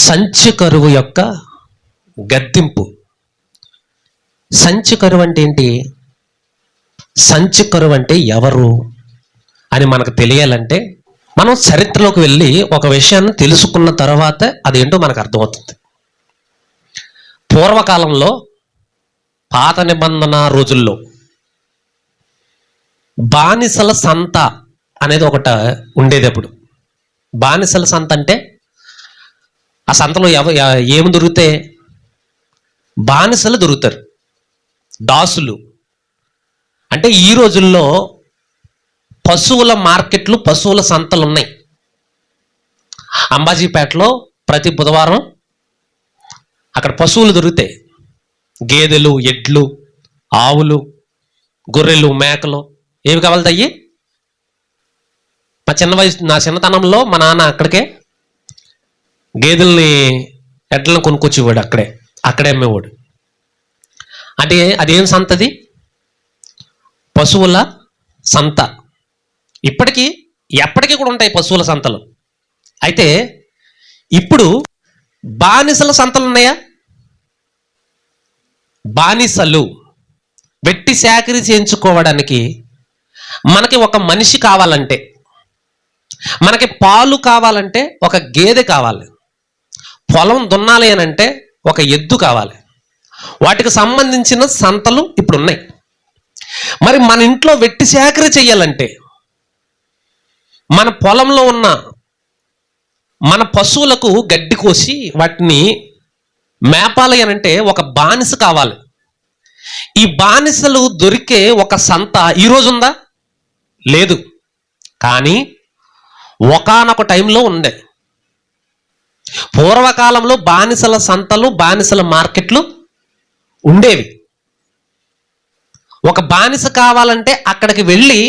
సంచి కరువు యొక్క గద్దింపు. సంచి కరువు అంటే ఏంటి? సంచి కరువు అంటే ఎవరు అని మనకు తెలియాలంటే మనం చరిత్రలోకి వెళ్ళి ఒక విషయాన్ని తెలుసుకున్న తర్వాత అదేంటో మనకు అర్థమవుతుంది. పూర్వకాలంలో పాత నిబంధన రోజుల్లో బానిసల సంత అనేది ఒకటి ఉండేది. అప్పుడు బానిసల సంత అంటే ఆ సంతలో ఏమి దొరికితే బానిసలు దొరుకుతారు, దాసులు. అంటే ఈ రోజుల్లో పశువుల మార్కెట్లు, పశువుల సంతలు ఉన్నాయి. అంబాజీపేటలో ప్రతి బుధవారం అక్కడ పశువులు దొరుకుతాయి. గేదెలు, ఎడ్లు, ఆవులు, గొర్రెలు, మేకలు, ఏవి కావాలి తయ్యి. నా చిన్నతనంలో మా నాన్న అక్కడికే గేదెల్ని, ఎడ్లను కొనుక్కొచ్చేవాడు. అక్కడే అమ్మేవాడు. అంటే అదేం సంతది? పశువుల సంత. ఎప్పటికీ కూడా ఉంటాయి పశువుల సంతలు. అయితే ఇప్పుడు బానిసల సంతలు ఉన్నాయా? బానిసలు వెట్టి సేకరి చేయించుకోవడానికి మనకి ఒక మనిషి కావాలంటే, మనకి పాలు కావాలంటే ఒక గేదె కావాలి, పొలం దున్నాలి అని అంటే ఒక ఎద్దు కావాలి. వాటికి సంబంధించిన సంతలు ఇప్పుడు ఉన్నాయి. మరి మన ఇంట్లో వెట్టి సేకరి చేయాలంటే, మన పొలంలో ఉన్న మన పశువులకు గడ్డి కోసి వాటిని మేపాలి అని అంటే ఒక బానిస కావాలి. ఈ బానిసలు దొరికే ఒక సంత ఈరోజు ఉందా? లేదు. కానీ ఒకానొక టైంలో ఉంది. పూర్వకాలంలో బానిసల సంతలు, బానిసల మార్కెట్లు ఉండేవి. ఒక బానిస కావాలంటే అక్కడికి వెళ్ళి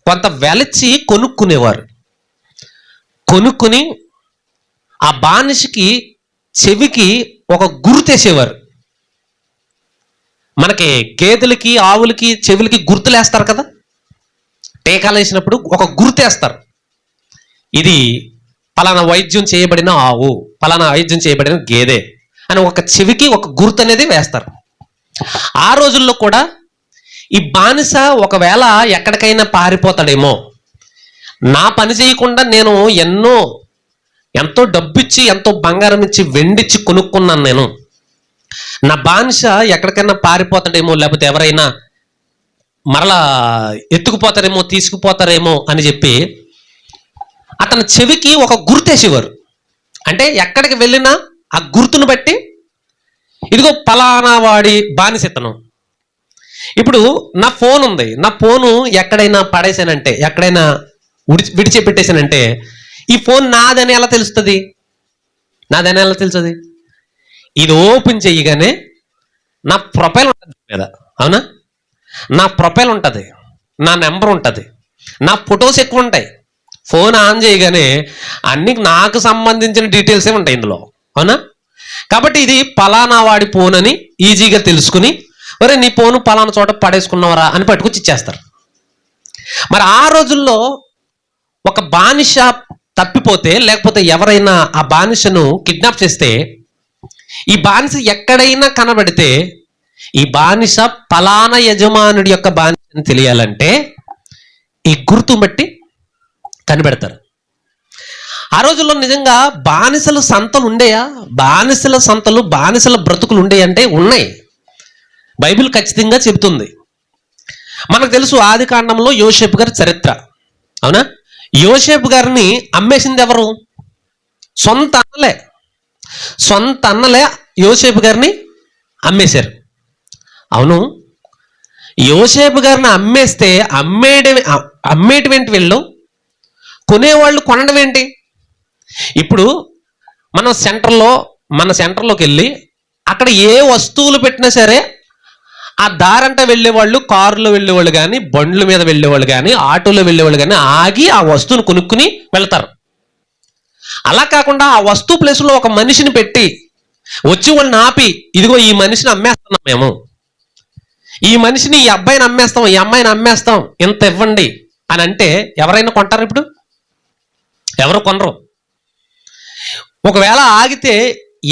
కొంత వెలచి కొనుక్కునేవారు. కొనుక్కుని ఆ బానిసకి చెవికి ఒక గుర్తేసేవారు. మనకి గేదెలకి, ఆవులకి చెవులకి గుర్తులేస్తారు కదా, టీకాలు వేసినప్పుడు ఒక గుర్తేస్తారు. ఇది పలానా వైద్యం చేయబడిన ఆవు, పలానా వైద్యం చేయబడిన గేదె అని ఒక చెవికి ఒక గుర్తు అనేది వేస్తారు. ఆ రోజుల్లో కూడా ఈ బానిస ఒకవేళ ఎక్కడికైనా పారిపోతాడేమో, నా పని చేయకుండా నేను ఎంతో డబ్బిచ్చి, ఎంతో బంగారం ఇచ్చి, వెండిచ్చి కొనుక్కున్నాను, నేను నా బానిస ఎక్కడికైనా పారిపోతాడేమో, లేకపోతే ఎవరైనా మరలా ఎత్తుకుపోతారేమో, తీసుకుపోతారేమో అని చెప్పి అతని చెవికి ఒక గుర్తేసేవారు. అంటే ఎక్కడికి వెళ్ళినా ఆ గుర్తును బట్టి ఇదిగో పలానా వాడి బానిసెత్తను. ఇప్పుడు నా ఫోన్ ఉంది, నా ఫోను ఎక్కడైనా పడేసానంటే, ఎక్కడైనా విడిచిపెట్టేసానంటే ఈ ఫోన్ నాదని ఎలా తెలుస్తుంది? ఇది ఓపెన్ చేయగానే నా ప్రొఫైల్ ఉంటుంది మీద, అవునా? నా ప్రొఫైల్ ఉంటుంది, నా నెంబర్ ఉంటుంది, నా ఫొటోస్ ఎక్కువ ఉంటాయి. ఫోన్ ఆన్ చేయగానే అన్ని నాకు సంబంధించిన డీటెయిల్సే ఉంటాయి ఇందులో, అవునా? కాబట్టి ఇది పలానా వాడి ఫోన్ అని ఈజీగా తెలుసుకుని, మరి నీ ఫోను పలానా చోట పడేసుకున్నవరా అని పట్టుకొచ్చి ఇచ్చేస్తారు. మరి ఆ రోజుల్లో ఒక బానిస తప్పిపోతే, లేకపోతే ఎవరైనా ఆ బానిసను కిడ్నాప్ చేస్తే, ఈ బానిస ఎక్కడైనా కనబడితే ఈ బానిస పలానా యజమానుడి యొక్క బానిస అని తెలియాలంటే ఈ గుర్తు బట్టి కనిపెడతారు. ఆ రోజుల్లో నిజంగా బానిసల సంతలు ఉండేయా? బానిసల సంతలు, బానిసల బ్రతుకులు ఉండేయంటే ఉన్నాయి. బైబిల్ ఖచ్చితంగా చెబుతుంది. మనకు తెలుసు ఆది కాండంలో యోసేపు గారి చరిత్ర, అవునా? యోసేపు గారిని అమ్మేసింది ఎవరు? సొంత అన్నలే యోసేపు గారిని అమ్మేశారు. అవును, యోసేపు గారిని అమ్మేస్తే అమ్మేటివేంటి వీళ్ళు, కొనేవాళ్ళు కొనడం ఏంటి? ఇప్పుడు మన సెంటర్లోకి వెళ్ళి అక్కడ ఏ వస్తువులు పెట్టినా సరే ఆ దారంట వెళ్ళేవాళ్ళు, కారులో వెళ్ళేవాళ్ళు కానీ, బండ్ల మీద వెళ్ళేవాళ్ళు కానీ, ఆటోలో వెళ్ళేవాళ్ళు కానీ ఆగి ఆ వస్తువును కొనుక్కుని వెళ్తారు. అలా కాకుండా ఆ వస్తువు ప్లేస్లో ఒక మనిషిని పెట్టి వచ్చి వాళ్ళని ఆపి, ఇదిగో ఈ మనిషిని అమ్మేస్తున్నాం మేము, ఈ మనిషిని, ఈ అబ్బాయిని అమ్మేస్తాం, ఈ అమ్మాయిని అమ్మేస్తాం, ఇంత ఇవ్వండి అని అంటే ఎవరైనా కొంటారు? ఇప్పుడు ఎవరు కొనరు. ఒకవేళ ఆగితే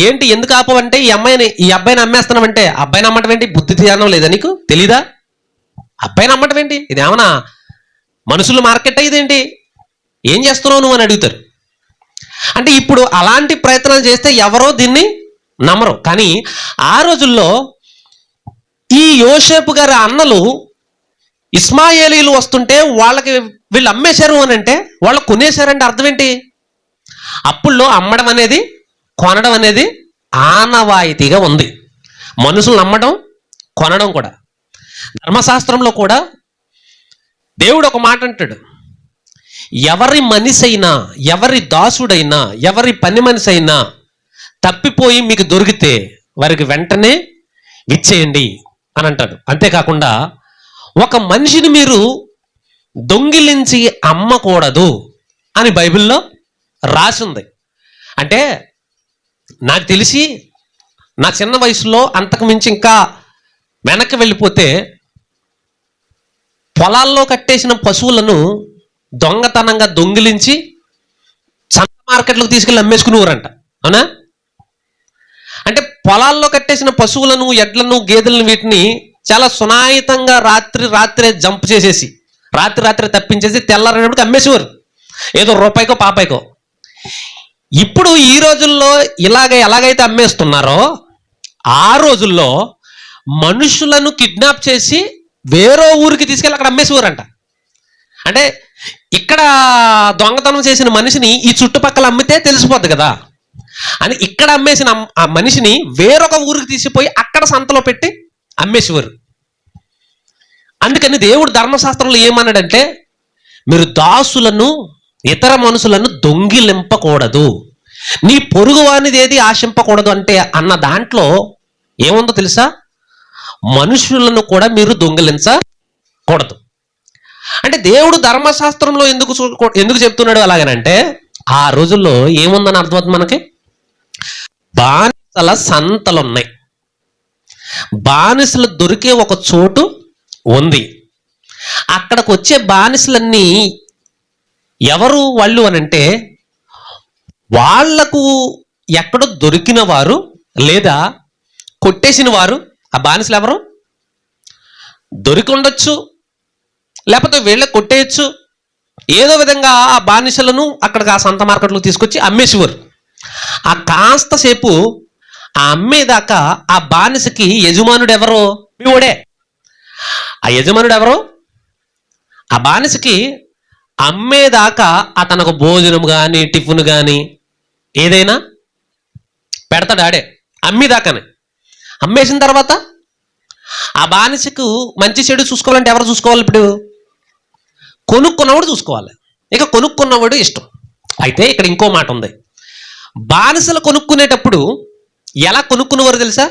ఏంటి, ఎందుకు ఆపవంటే ఈ అబ్బాయిని అమ్మేస్తున్నామంటే, అబ్బాయిని అమ్మటం ఏంటి? బుద్ధి ధ్యానం లేదా నీకు? తెలీదా? అబ్బాయిని అమ్మటం ఏంటి? ఇది ఏమన్నా మనుషుల మార్కెట్ ఇదేంటి? ఏం చేస్తున్నావు నువ్వు అని అడుగుతారు. అంటే ఇప్పుడు అలాంటి ప్రయత్నాలు చేస్తే ఎవరో దీన్ని నమ్మరు. కానీ ఆ రోజుల్లో ఈ యోసేపు గారి అన్నలు ఇస్మాయేలీలు వస్తుంటే వాళ్ళకి వీళ్ళు అమ్మేశారు అని అంటే, వాళ్ళు కొనేశారంటే అర్థం ఏంటి? అప్పుల్లో అమ్మడం అనేది, కొనడం అనేది ఆనవాయితీగా ఉంది. మనుషులు నమ్మడం, కొనడం కూడా. ధర్మశాస్త్రంలో కూడా దేవుడు ఒక మాట అంటాడు, ఎవరి మనిషి అయినా, ఎవరి దాసుడైనా, ఎవరి పని మనిషి అయినా తప్పిపోయి మీకు దొరికితే వారికి వెంటనే ఇచ్చేయండి అని అంటాడు. అంతేకాకుండా ఒక మనిషిని మీరు దొంగిలించి అమ్మకూడదు అని బైబిల్లో రాసింది. అంటే నాకు తెలిసి నా చిన్న వయసులో అంతకు మించి ఇంకా వెనక్కి వెళ్ళిపోతే పొలాల్లో కట్టేసిన పశువులను దొంగతనంగా దొంగిలించి సంత మార్కెట్లకు తీసుకెళ్ళి అమ్మేసుకునేవారంట. అవునా? అంటే పొలాల్లో కట్టేసిన పశువులను, ఎడ్లను, గేదెలను వీటిని చాలా సునాయితంగా రాత్రే జంప్ చేసేసి రాత్రి తప్పించేసి తెల్లారేటప్పటికి అమ్మేసేవారు, ఏదో రూపాయికో పాపాయికో. ఇప్పుడు ఈ రోజుల్లో ఎలాగైతే అమ్మేస్తున్నారో ఆ రోజుల్లో మనుషులను కిడ్నాప్ చేసి వేరే ఊరికి తీసుకెళ్ళి అక్కడ అమ్మేసేవారంట. అంటే ఇక్కడ దొంగతనం చేసిన మనిషిని ఈ చుట్టుపక్కల అమ్మితే తెలిసిపోద్ది కదా అని ఇక్కడ అమ్మేసిన ఆ మనిషిని వేరొక ఊరికి తీసిపోయి అక్కడ సంతలో పెట్టి అమ్మేసేవారు. అందుకని దేవుడు ధర్మశాస్త్రంలో ఏమన్నాడంటే, మీరు దాసులను, ఇతర మనుషులను దొంగిలింపకూడదు, నీ పొరుగు వానిది ఏది ఆశింపకూడదు అంటే అన్న దాంట్లో ఏముందో తెలుసా? మనుషులను కూడా మీరు దొంగిలించకూడదు. అంటే దేవుడు ధర్మశాస్త్రంలో ఎందుకు చెప్తున్నాడు అలాగనంటే, ఆ రోజుల్లో ఏముందని అర్థమవుతుంది మనకి? బానిసల సంతలు ఉన్నాయి, బానిసలు దొరికే ఒక చోటు ఉంది. అక్కడికి వచ్చే బానిసలన్నీ ఎవరు వాళ్ళు అనంటే, వాళ్లకు ఎక్కడో దొరికిన వారు లేదా కొట్టేసిన వారు. ఆ బానిసలు ఎవరు? దొరికి ఉండొచ్చు, లేకపోతే వీళ్ళే కొట్టేయచ్చు. ఏదో విధంగా ఆ బానిసలను అక్కడికి ఆ సంత మార్కెట్లో తీసుకొచ్చి అమ్మేసేవారు. ఆ కాస్త సేపు ఆ అమ్మేదాకా ఆ బానిసకి యజమానుడు ఎవరు? మీ ఓడే. ఆ యజమానుడు ఎవరు? ఆ బానిసకి అమ్మేదాకా అతనికి భోజనం కానీ, టిఫిన్ కానీ ఏదైనా పెడతాడు ఆడే, అమ్మేదాకానే. అమ్మేసిన తర్వాత ఆ బానిసకు మంచి చెడు చూసుకోవాలంటే ఎవరు చూసుకోవాలి? ఇప్పుడు కొనుక్కున్నవాడు చూసుకోవాలి. ఇక కొనుక్కున్నవాడు ఇష్టం. అయితే ఇక్కడ ఇంకో మాట ఉంది. బానిసలు కొనుక్కునేటప్పుడు ఎలా కొనుక్కునేవారు తెలుసా?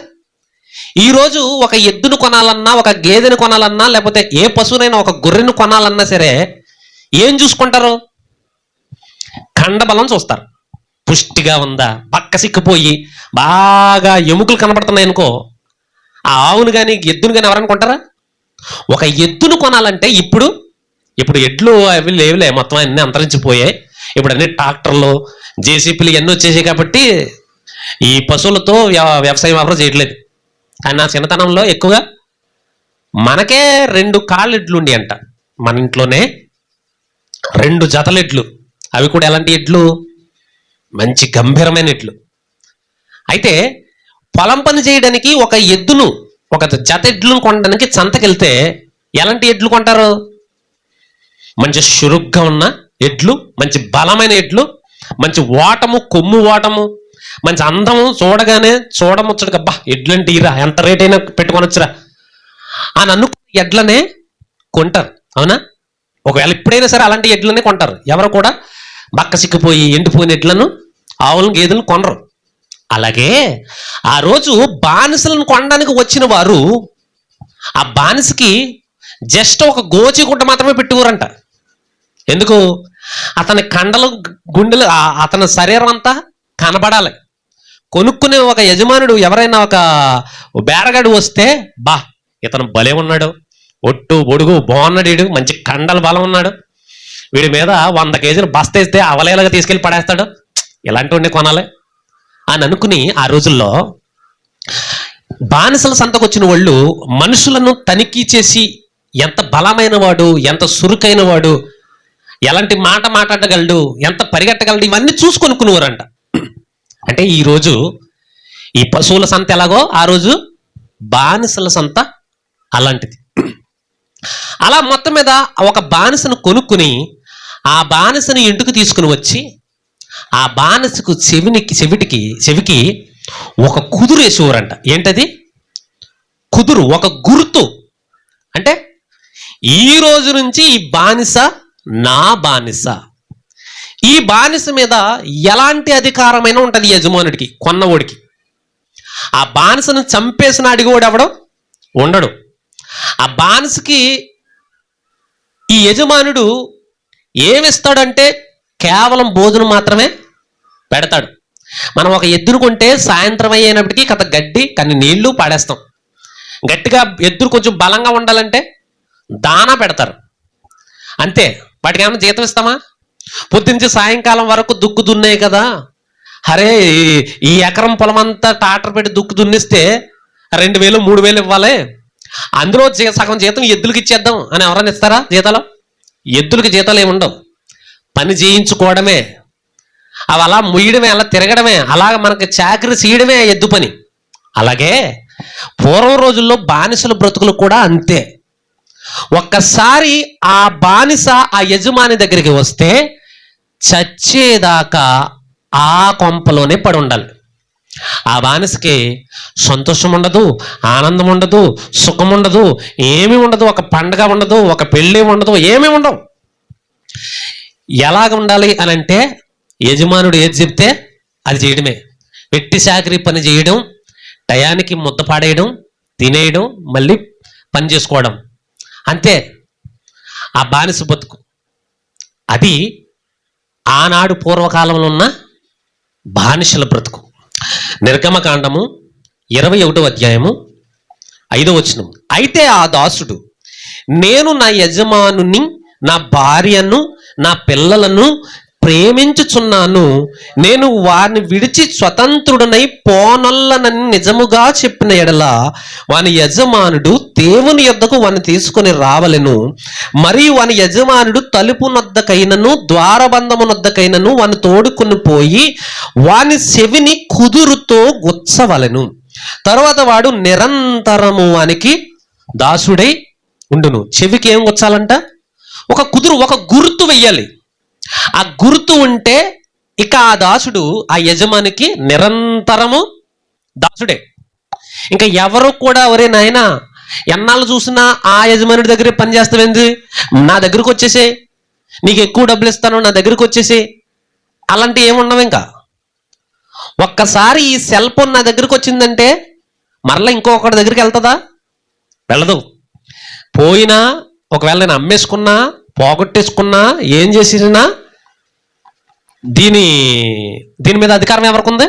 ఈరోజు ఒక ఎద్దును కొనాలన్నా, ఒక గేదెను కొనాలన్నా, లేకపోతే ఏ పశువునైనా, ఒక గొర్రెను కొనాలన్నా సరే ఏం చూసుకుంటారు? కండబలం చూస్తారు. పుష్టిగా ఉందా, పక్క సిక్కిపోయి బాగా ఎముకలు కనబడుతున్నాయి అనుకో, ఆ ఆవును కానీ ఎద్దును కానీ ఎవరైనా కొంటారా? ఒక ఎద్దును కొనాలంటే ఇప్పుడు ఎడ్లు అవి లేవులే, మొత్తం అన్నీ అంతరించిపోయాయి. ఇప్పుడు అన్ని ట్రాక్టర్లు, జేసీపీలు ఇవన్నీ వచ్చేసాయి కాబట్టి ఈ పశువులతో వ్యవసాయం ఎవరో చేయట్లేదు. కానీ నా చిన్నతనంలో ఎక్కువగా మనకే 2 కాళ్ళ ఎడ్లు ఉండి అంట మన ఇంట్లోనే, 2 జతల ఎడ్లు. అవి కూడా ఎలాంటి ఎడ్లు? మంచి గంభీరమైన ఎడ్లు. అయితే పొలం పని చేయడానికి ఒక ఎద్దును, ఒక జత ఎడ్లను కొనడానికి సంతకెళ్తే ఎలాంటి ఎడ్లు కొంటారు? మంచి చురుగ్గా ఉన్న ఎడ్లు, మంచి బలమైన ఎడ్లు, మంచి ఓటము, కొమ్ము ఓటము, మంచి అందము, చూడగానే చూడముచ్చడు, అబ్బా ఎడ్లంటే ఇరా, ఎంత రేట్ అయినా పెట్టుకొనొచ్చురా అని అనుకున్న ఎడ్లనే కొంటారు. అవునా? ఒకవేళ ఇప్పుడైనా సరే అలాంటి ఎడ్లనే కొంటారు. ఎవరు కూడా బక్క సిక్కిపోయి ఎండిపోయిన ఎడ్లను, ఆవులను, గేదెలను కొనరు. అలాగే ఆ రోజు బానిసలను కొనడానికి వచ్చిన వారు ఆ బానిసకి జస్ట్ ఒక గోచిగుడ్డ మాత్రమే పెట్టేవారంట. ఎందుకు? అతని కండలు, గుండెలు, అతని శరీరం అంతా కనబడాలి. కొనుక్కునే ఒక యజమానుడు, ఎవరైనా ఒక బేరగాడు వస్తే, బా ఇతను భలే ఉన్నాడు, ఒట్టు పొడుగు బాగున్నాడు, వీడు మంచి కండలు బలం ఉన్నాడు, వీడి మీద 100 కేజీలు బస్త వేస్తే అవలేలాగా తీసుకెళ్ళి పడేస్తాడు, ఇలాంటివన్నీ కొనాలి అని అనుకుని ఆ రోజుల్లో బానిసల సంతకు వచ్చిన వాళ్ళు మనుషులను తనిఖీ చేసి ఎంత బలమైన వాడు, ఎంత సురుకైన వాడు, ఎలాంటి మాట మాట్లాడగలడు, ఎంత పరిగెట్టగలడు, ఇవన్నీ చూసుకొనుక్కునేవారంట. అంటే ఈరోజు ఈ పశువుల సంత ఎలాగో ఆ రోజు బానిసల సంత అలాంటిది. అలా మొత్తం మీద ఒక బానిసను కొనుక్కుని ఆ బానిసని ఇంటికి తీసుకుని వచ్చి ఆ బానిసకు చెవికి ఒక కుదురు వేసేవారంట. ఏంటది? కుదురు, ఒక గుర్తు. అంటే ఈ రోజు నుంచి ఈ బానిస నా బానిస. ఈ బానిస మీద ఎలాంటి అధికారమైనా ఉంటుంది యజమానుడికి, కొన్నవాడికి. ఆ బానిసను చంపేసిన అడిగేవాడు ఎవడో ఉండడు. ఆ బానిసకి ఈ యజమానుడు ఏమిస్తాడంటే కేవలం భోజనం మాత్రమే పెడతాడు. మనం ఒక ఎద్దును కొంటే సాయంత్రం అయ్యేటప్పటికీ కథ గడ్డి కొన్ని నీళ్లు పాడేస్తాం. గట్టిగా ఎద్దురు కొంచెం బలంగా ఉండాలంటే దానా పెడతారు, అంతే. వాటికి ఏమైనా జీతం ఇస్తామా? పొద్దుంచి సాయంకాలం వరకు దుక్కు దున్నాయి కదా, అరే ఈ ఎకరం పొలం అంతా ట్రాక్టర్ పెట్టి దుక్కు దున్నిస్తే 2000 3000 ఇవ్వాలి, అందులో సగం జీతం ఎద్దులకి ఇచ్చేద్దాం అని ఎవరైనా ఇస్తారా జీతాలు? ఎద్దులకి జీతాలు ఏమి ఉండవు, పని చేయించుకోవడమే, అవి అలా ముయ్యడమే, అలా తిరగడమే, అలాగ మనకి చాకరీ చేయడమే ఎద్దు పని. అలాగే పూర్వం రోజుల్లో బానిసల బ్రతుకులు కూడా అంతే. ఒక్కసారి ఆ బానిస ఆ యజమాని దగ్గరికి వస్తే చచ్చేదాకా ఆ కొంపలోనే పడి ఉండాలి. ఆ బానిసకి సంతోషం ఉండదు, ఆనందం ఉండదు, సుఖం ఉండదు, ఏమీ ఉండదు. ఒక పండగ ఉండదు, ఒక పెళ్ళి ఉండదు, ఏమీ ఉండవు. ఎలాగ ఉండాలి అని అంటే యజమానుడు ఏది చెప్తే అది చేయడమే. వెట్టి చాకరీ పని చేయడం, టయానికి ముద్ద పాడేయడం, తినేయడం, మళ్ళీ పని చేసుకోవడం, అంతే ఆ బానిస బతుకు. అది ఆనాడు పూర్వకాలంలో ఉన్న బానిసల బ్రతుకు. నిర్గమకాండము 21వ అధ్యాయము 5వ వచనం. అయితే ఆ దాసుడు, నేను నా యజమానుని, నా భార్యను, నా పిల్లలను ప్రేమించుచున్నాను, నేను వారిని విడిచి స్వతంత్రుడనై పోనొల్లనని నిజముగా చెప్పిన ఎడల వాని యజమానుడు దేవుని యొద్దకు వాని తీసుకొని రావలెను. మరియు వాని యజమానుడు తలుపు నొద్దకైనను ద్వారబంధము నొద్దకైనను వాని తోడుకుని పోయి వాని చెవిని కుదురుతో గుచ్చవలెను. తర్వాత వాడు నిరంతరము వానికి దాసుడై ఉండును. చెవికి ఏం గుచ్చాలంట? ఒక కుదురు, ఒక గుర్తు వెయ్యాలి. ఆ గుర్తు ఉంటే ఇక ఆ దాసుడు ఆ యజమానికి నిరంతరము దాసుడే. ఇంకా ఎవరు కూడా ఒరే నాయనా ఎన్నాళ్ళు చూసినా ఆ యజమానుడి దగ్గరే పని చేస్తావేంది, నా దగ్గరకు వచ్చేసే, నీకు ఎక్కువ డబ్బులు ఇస్తాను, నా దగ్గరకు వచ్చేసే, అలాంటివి ఏముండవు. ఇంకా ఒక్కసారి ఈ సెల్ ఫోన్ నా దగ్గరకు వచ్చిందంటే మరలా ఇంకొకటి దగ్గరికి వెళ్తుందా? వెళ్ళదు. పోయినా ఒకవేళ నేను అమ్మేసుకున్నా, పోగొట్టేసుకున్నా, ఏం చేసినా దీని మీద అధికారం ఎవరికి ఉంది?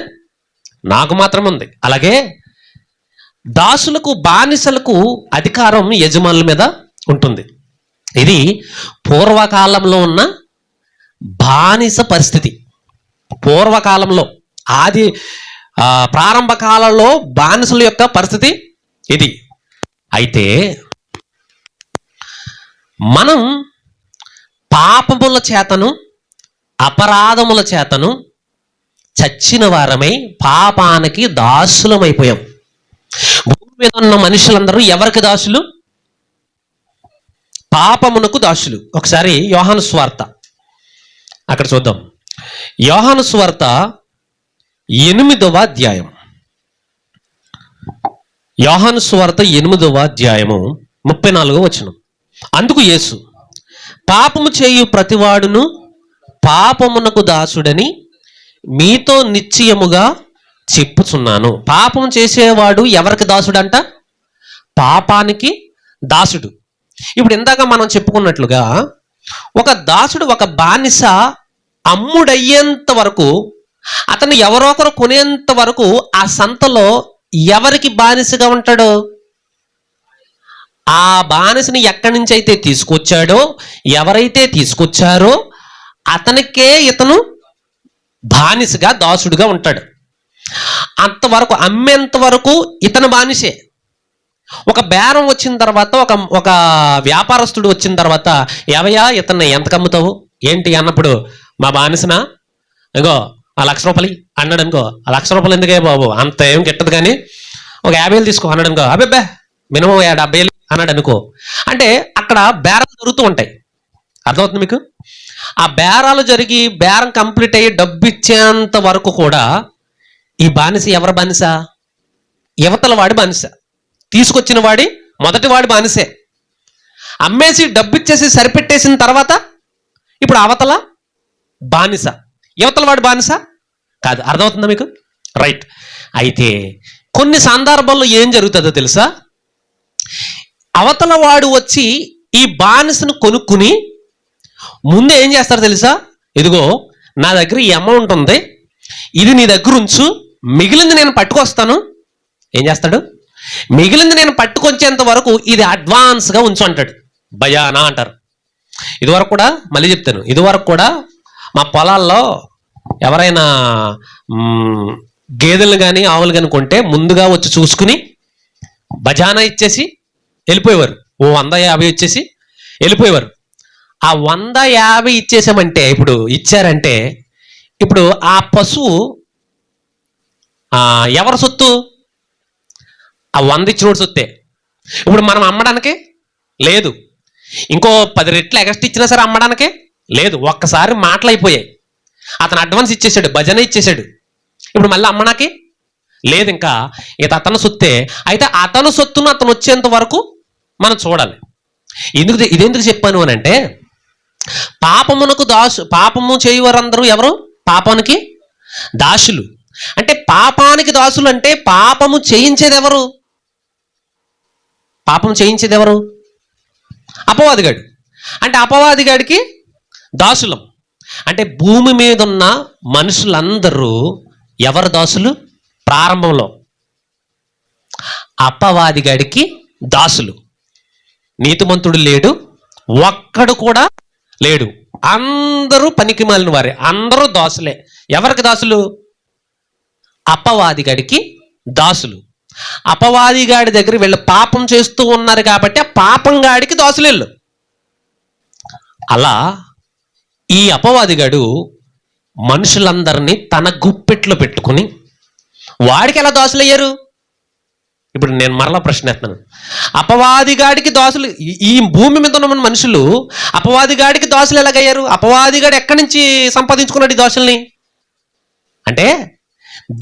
నాకు మాత్రమే ఉంది. అలాగే దాసులకు, బానిసలకు అధికారం యజమానుల మీద ఉంటుంది. ఇది పూర్వకాలంలో ఉన్న బానిస పరిస్థితి. పూర్వకాలంలో ఆది ప్రారంభ కాలంలో బానిసల యొక్క పరిస్థితి ఇది. అయితే మనం పాపముల చేతను, అపరాధముల చేతను చచ్చిన వారమై పాపానికి దాసులమైపోయాం. భూమి మీద ఉన్న మనుషులందరూ ఎవరికి దాసులు? పాపమునకు దాసులు. ఒకసారి యోహాను సువార్త అక్కడ చూద్దాం. యోహాను సువార్త 8వ అధ్యాయం. యోహాను సువార్త 8వ అధ్యాయము 34వ వచనం. అందుకు యేసు, పాపము చేయు ప్రతివాడును పాపమునకు దాసుడని మీతో నిశ్చయముగా చెప్పుచున్నాను. పాపం చేసేవాడు ఎవరికి దాసుడంట? పాపానికి దాసుడు. ఇప్పుడు ఇందాక మనం చెప్పుకున్నట్లుగా ఒక దాసుడు, ఒక బానిస అమ్ముడయ్యేంత వరకు, అతను ఎవరో ఒకరు కొనేంత వరకు ఆ సంతలో ఎవరికి బానిసగా ఉంటాడో, ఆ బానిసని ఎక్కడి నుంచి అయితే తీసుకొచ్చాడో, ఎవరైతే తీసుకొచ్చారో అతనికే ఇతను బానిసగా, దాసుడుగా ఉంటాడు. అంతవరకు అమ్మేంత వరకు ఇతను బానిసే. ఒక బేరం వచ్చిన తర్వాత, ఒక వ్యాపారస్తుడు వచ్చిన తర్వాత, ఏవయ్యా ఇతన్ని ఎంతకు అమ్ముతావు ఏంటి అన్నప్పుడు, మా బానిసనా, ఇంకో ఆ 1,00,000 రూపాయలు అన్నాడు అనుకో. ఆ 1,00,000 రూపాయలు ఎందుకే బాబు, అంత ఏం గిట్టదు కానీ ఒక 50,000 తీసుకో అన్నాడు అనుకో. అబ్బే మినిమం 70,000 అన్నాడు అనుకో. అంటే అక్కడ బేరాలు జరుగుతూ ఉంటాయి. అర్థమవుతుంది మీకు? ఆ బేరాలు జరిగి బేరం కంప్లీట్ అయ్యి డబ్బు ఇచ్చేంత వరకు కూడా ఈ బానిస ఎవరి బానిస? యువతల వాడి బానిస. తీసుకొచ్చిన వాడి మొదటి వాడి బానిసే. అమ్మేసి డబ్బు ఇచ్చేసి సరిపెట్టేసిన తర్వాత ఇప్పుడు అవతల బానిస. యువతల వాడి బానిస కాదు. అర్థమవుతుందా మీకు? రైట్. అయితే కొన్ని సందర్భాల్లో ఏం జరుగుతుందో తెలుసా? అవతల వాడు వచ్చి ఈ బానిసను కొనుక్కుని ముందు ఏం చేస్తారో తెలుసా? ఇదిగో నా దగ్గర ఈ అమౌంట్ ఉంది, ఇది నీ దగ్గర ఉంచు, మిగిలింది నేను పట్టుకొస్తాను. ఏం చేస్తాడు? మిగిలింది నేను పట్టుకొచ్చేంత వరకు ఇది అడ్వాన్స్గా ఉంచు అంటాడు. భయానా అంటారు. ఇదివరకు కూడా, మళ్ళీ చెప్తాను, ఇదివరకు కూడా మా పొలాల్లో ఎవరైనా గేదెలు కానీ ఆవులు కానీ కొంటే ముందుగా వచ్చి చూసుకుని బజానా ఇచ్చేసి వెళ్ళిపోయేవారు. 150 ఇచ్చేసి వెళ్ళిపోయేవారు. ఆ 150 ఇచ్చేసామంటే, ఇప్పుడు ఇచ్చారంటే, ఇప్పుడు ఆ పశువు ఎవరి సొత్తు? ఆ 100 ఇచ్చినోడు సొత్తే. ఇప్పుడు మనం అమ్మడానికి లేదు, ఇంకో 10 రెట్లు ఎగస్ట్ ఇచ్చినా సరే అమ్మడానికి లేదు. ఒక్కసారి మాటలు అయిపోయాయి. అతను అడ్వాన్స్ ఇచ్చేసాడు, భజన ఇచ్చేసాడు. ఇప్పుడు మళ్ళీ అమ్మడానికి లేదు. ఇంకా ఇది అతను సొత్తే. అయితే అతను సొత్తును అతను వచ్చేంత వరకు మనం చూడాలి. ఇదెందుకు చెప్పాను అని అంటే, పాపమునకు పాపము చేయవారందరూ ఎవరు? పాపానికి దాసులు. అంటే పాపానికి దాసులు అంటే పాపము చేయించేది ఎవరు? పాపం చేయించేది ఎవరు? అపవాదిగాడు. అంటే అపవాదిగాడికి దాసులం. అంటే భూమి మీద ఉన్న మనుషులందరూ ఎవరు దాసులు? ప్రారంభంలో అపవాదిగాడికి దాసులు. నీతిమంతుడు లేడు, ఒక్కడు కూడా లేడు. అందరూ పనికి మాలిన వారే, అందరూ దాసులే. ఎవరికి దాసులు? అపవాదిగాడికి దాసులు. అపవాదిగాడి దగ్గర వీళ్ళు పాపం చేస్తూ ఉన్నారు కాబట్టి ఆ పాపం గాడికి దాసులు వీళ్ళు. అలా ఈ అపవాదిగాడు మనుషులందరినీ తన గుప్పెట్లో పెట్టుకుని వాడికి ఎలా దాసులయ్యారు? ఇప్పుడు నేను మరలా ప్రశ్న ఎత్తాను. అపవాదిగాడికి దాసులు, ఈ భూమి మీద ఉన్న మనుషులు అపవాదిగాడికి దాసులు ఎలాగయ్యారు? అపవాదిగాడు ఎక్కడి నుంచి సంపాదించుకున్నాడు ఈ దాసుల్ని? అంటే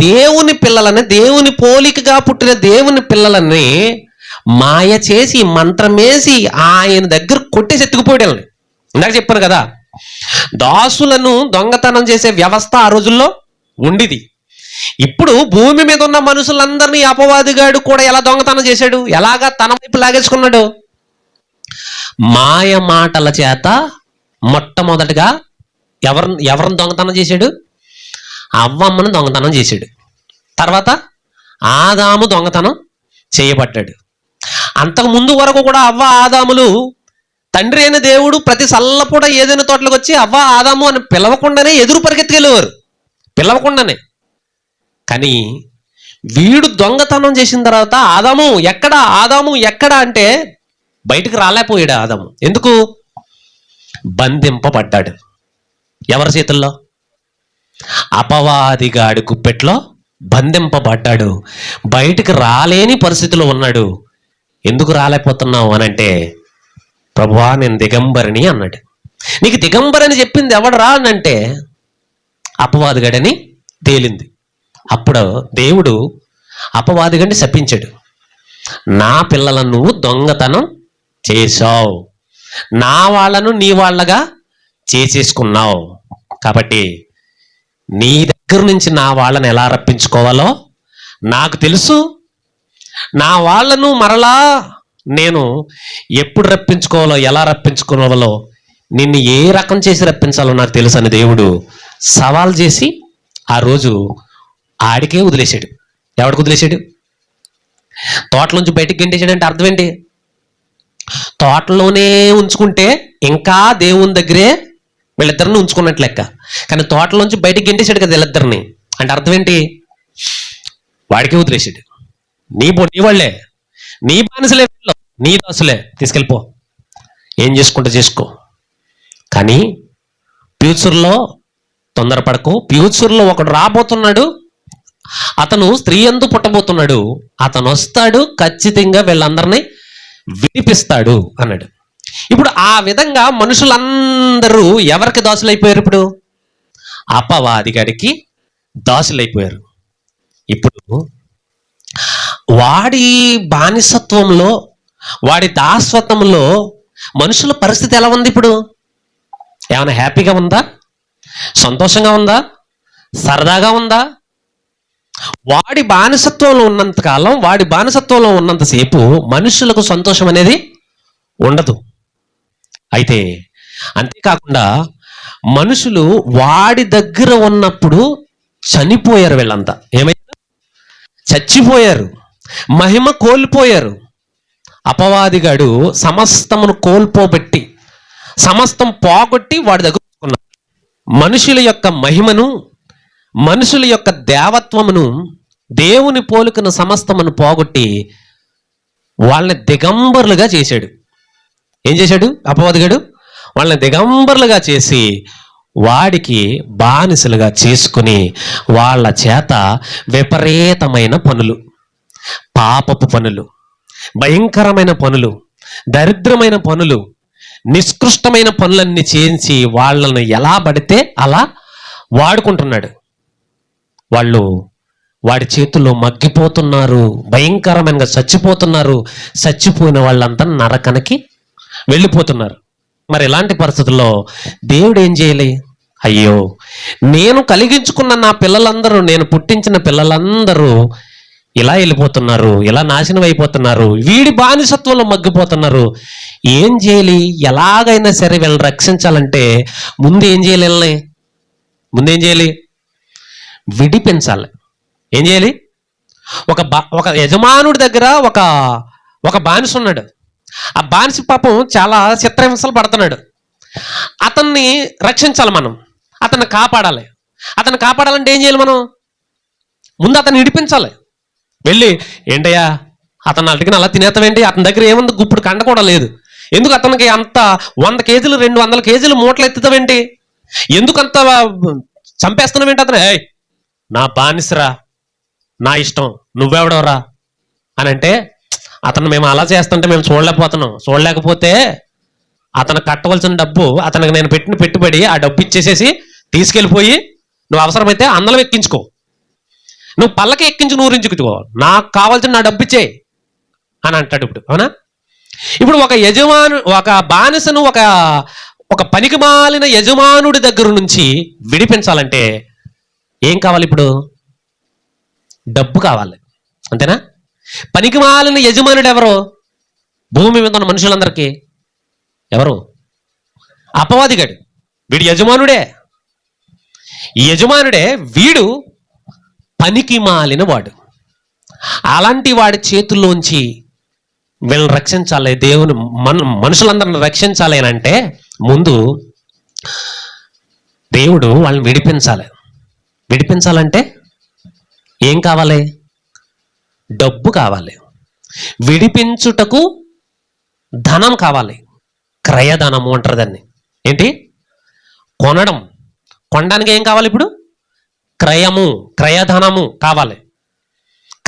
దేవుని పిల్లలని, దేవుని పోలికగా పుట్టిన దేవుని పిల్లలని మాయ చేసి మంత్రమేసి ఆయన దగ్గర కొట్టేసి ఎత్తుకుపోయాడు. ఇందాక చెప్పాను కదా, దాసులను దొంగతనం చేసే వ్యవస్థ ఆ రోజుల్లో ఉండిది. ఇప్పుడు భూమి మీద ఉన్న మనుషులందరినీ అపవాదిగాడు కూడా ఎలా దొంగతనం చేశాడు? ఎలాగా తన వైపు లాగేసుకున్నాడు? మాయ మాటల చేత మొట్టమొదటిగా ఎవరిని దొంగతనం చేశాడు? అవ్వమ్మను దొంగతనం చేశాడు. తర్వాత ఆదాము దొంగతనం చేయబడ్డాడు. అంతకు ముందు వరకు కూడా అవ్వ ఆదాములు తండ్రి అయిన దేవుడు ప్రతి సల్లపూట ఏదైనా తోటలకు వచ్చి అవ్వ ఆదాము అని పిలవకుండానే ఎదురు పరిగెత్తుకెళ్ళేవారు, పిలవకుండానే. కానీ వీడు దొంగతనం చేసిన తర్వాత ఆదాము ఎక్కడ, ఆదాము ఎక్కడ అంటే బయటికి రాలేకపోయాడు ఆదాము. ఎందుకు? బంధింపబడ్డాడు. ఎవరి చేతుల్లో? అపవాదిగాడి గుప్పెట్లో బంధింపబడ్డాడు. బయటికి రాలేని పరిస్థితిలో ఉన్నాడు. ఎందుకు రాలేకపోతున్నావు అని అంటే, ప్రభువా నేను దిగంబరిని అన్నాడు. నీకు దిగంబరని చెప్పింది ఎవడరా అని అంటే అపవాదిగాడని తేలింది. అప్పుడు దేవుడు అపవాదిగాడిని శపించాడు. నా పిల్లలను నువ్వు దొంగతనం చేశావు, నా వాళ్ళను నీ వాళ్ళగా చేసేసుకున్నావు, కాబట్టి నీ దగ్గర నుంచి నా వాళ్ళని ఎలా రప్పించుకోవాలో నాకు తెలుసు. నా వాళ్ళను మరలా నేను ఎప్పుడు రప్పించుకోవాలో, ఎలా రప్పించుకోవాలో, నిన్ను ఏ రకం చేసి రప్పించాలో నాకు తెలుసు అని దేవుడు సవాల్ చేసి ఆ రోజు ఆడికే వదిలేశాడు. ఎవడికి వదిలేశాడు? తోటలోంచి బయటికి గెంటేశాడంటే అర్థం ఏంటి? తోటలోనే ఉంచుకుంటే ఇంకా దేవుని దగ్గరే వీళ్ళిద్దరిని ఉంచుకున్నట్లు లెక్క. కానీ తోటలోంచి బయటికి గెంటేశాడు కదా వీళ్ళిద్దరిని, అంటే అర్థం ఏంటి? వాడికే వదిలేసాడు. నీ వాళ్ళే, నీ బానిసలే, నీ దాసులే, తీసుకెళ్ళిపో, ఏం చేసుకుంటే చేసుకో. కానీ ఫ్యూచర్లో తొందరపడకు. ఫ్యూచర్లో ఒకడు రాబోతున్నాడు, అతను స్త్రీ యందు పుట్టబోతున్నాడు, అతను వస్తాడు, ఖచ్చితంగా వీళ్ళందరినీ విడిపిస్తాడు అన్నాడు. ఇప్పుడు ఆ విధంగా మనుషులందరూ ఎవరికి దాసులైపోయారు? ఇప్పుడు అపవాదిగాడికి దాసులైపోయారు. ఇప్పుడు వాడి బానిసత్వంలో, వాడి దాసత్వంలో మనుషుల పరిస్థితి ఎలా ఉంది? ఇప్పుడు ఏమైనా హ్యాపీగా ఉందా? సంతోషంగా ఉందా? సరదాగా ఉందా? వాడి బానిసత్వంలో ఉన్నంతకాలం, వాడి బానిసత్వంలో ఉన్నంతసేపు మనుషులకు సంతోషం అనేది ఉండదు. అయితే అంతేకాకుండా మనుషులు వాడి దగ్గర ఉన్నప్పుడు చనిపోయారు. వీళ్ళంతా ఏమైనా చచ్చిపోయారు, మహిమ కోల్పోయారు. అపవాదిగాడు సమస్తమును కోల్పోబెట్టి, సమస్తం పోగొట్టి వాడి దగ్గర ఉన్నాడు. మనుషుల యొక్క మహిమను, మనుషుల యొక్క దేవత్వమును, దేవుని పోలికను సమస్తమును పోగొట్టి వాళ్ళని దిగంబరులుగా చేశాడు. ఏం చేశాడు అపవాదిగాడు? వాళ్ళని దిగంబరులుగా చేసి వాడికి బానిసలుగా చేసుకుని వాళ్ళ చేత విపరీతమైన పనులు, పాపపు పనులు, భయంకరమైన పనులు, దరిద్రమైన పనులు, నిష్కృష్టమైన పనులన్నీ చేయించి వాళ్ళను ఎలా పడితే అలా వాడుకుంటున్నాడు. వాళ్ళు వాడి చేతుల్లో మగ్గిపోతున్నారు, భయంకరమైన చచ్చిపోతున్నారు. చచ్చిపోయిన వాళ్ళంతా నరకానికి వెళ్ళిపోతున్నారు. మరి ఇలాంటి పరిస్థితుల్లో దేవుడు ఏం చేయాలి? అయ్యో, నేను కలిగించుకున్న నా పిల్లలందరూ, నేను పుట్టించిన పిల్లలందరూ ఇలా వెళ్ళిపోతున్నారు, ఇలా నాశనం అయిపోతున్నారు, వీడి బానిసత్వంలో మగ్గిపోతున్నారు. ఏం చేయాలి? ఎలాగైనా సరే వీళ్ళని రక్షించాలంటే ముందు ఏం చేయాలి? వీళ్ళని ముందేం చేయాలి? విడిపించాలి. ఏం చేయాలి? ఒక యజమానుడి దగ్గర ఒక బానిస ఉన్నాడు. ఆ బానిస పాపం చాలా చిత్రహింసలు పడుతున్నాడు. అతన్ని రక్షించాలి, మనం అతన్ని కాపాడాలి. అతన్ని కాపాడాలంటే ఏం చేయాలి? మనం ముందు అతన్ని విడిపించాలి. వెళ్ళి, ఏంటయ్యా అతను అడిగిన అలా తినేస్తావేంటి? అతని దగ్గర ఏముంది? గుప్పుడు కండ కూడా లేదు. ఎందుకు అతనికి అంత 100 కేజీలు 200 కేజీలు మూటలు ఎత్తుతావేంటి? ఎందుకంత చంపేస్తున్నావేంటి అతను? నా బానిసరా, నా ఇష్టం, నువ్వెవడవరా అని అంటే, అతను మేము అలా చేస్తుంటే మేము చూడలేకపోతే అతను కట్టవలసిన డబ్బు, అతనికి నేను పెట్టిన పెట్టుబడి, ఆ డబ్బు ఇచ్చేసేసి తీసుకెళ్ళిపోయి నువ్వు అవసరమైతే అందలం ఎక్కించుకో, నువ్వు పల్లకి ఎక్కించు, నూరించుకో, నాకు కావాల్సిన నా డబ్బు ఇచ్చేయి అని అంటాడు. ఇప్పుడు అవునా? ఇప్పుడు ఒక బానిసను ఒక పనికిమాలిన యజమానుడి దగ్గర నుంచి విడిపించాలంటే ఏం కావాలి? ఇప్పుడు డబ్బు కావాలి, అంతేనా? పనికిమాలిన యజమానుడు ఎవరు? భూమి మీద ఉన్న మనుషులందరికీ ఎవరు? అపవాదిగాడు. వీడు యజమానుడే. ఈ యజమానుడే. వీడు పనికి మాలిన వాడు. అలాంటి వాడి చేతుల్లోంచి వీళ్ళని రక్షించాలి, దేవుని మనుషులందరిని రక్షించాలి అని అంటే ముందు దేవుడు వాళ్ళని విడిపించాలి. విడిపించాలంటే ఏం కావాలి? డబ్బు కావాలి. విడిపించుటకు ధనం కావాలి. క్రయధనము అంటారు దాన్ని. ఏంటి? కొనడానికి ఏం కావాలి? ఇప్పుడు క్రయధనము కావాలి.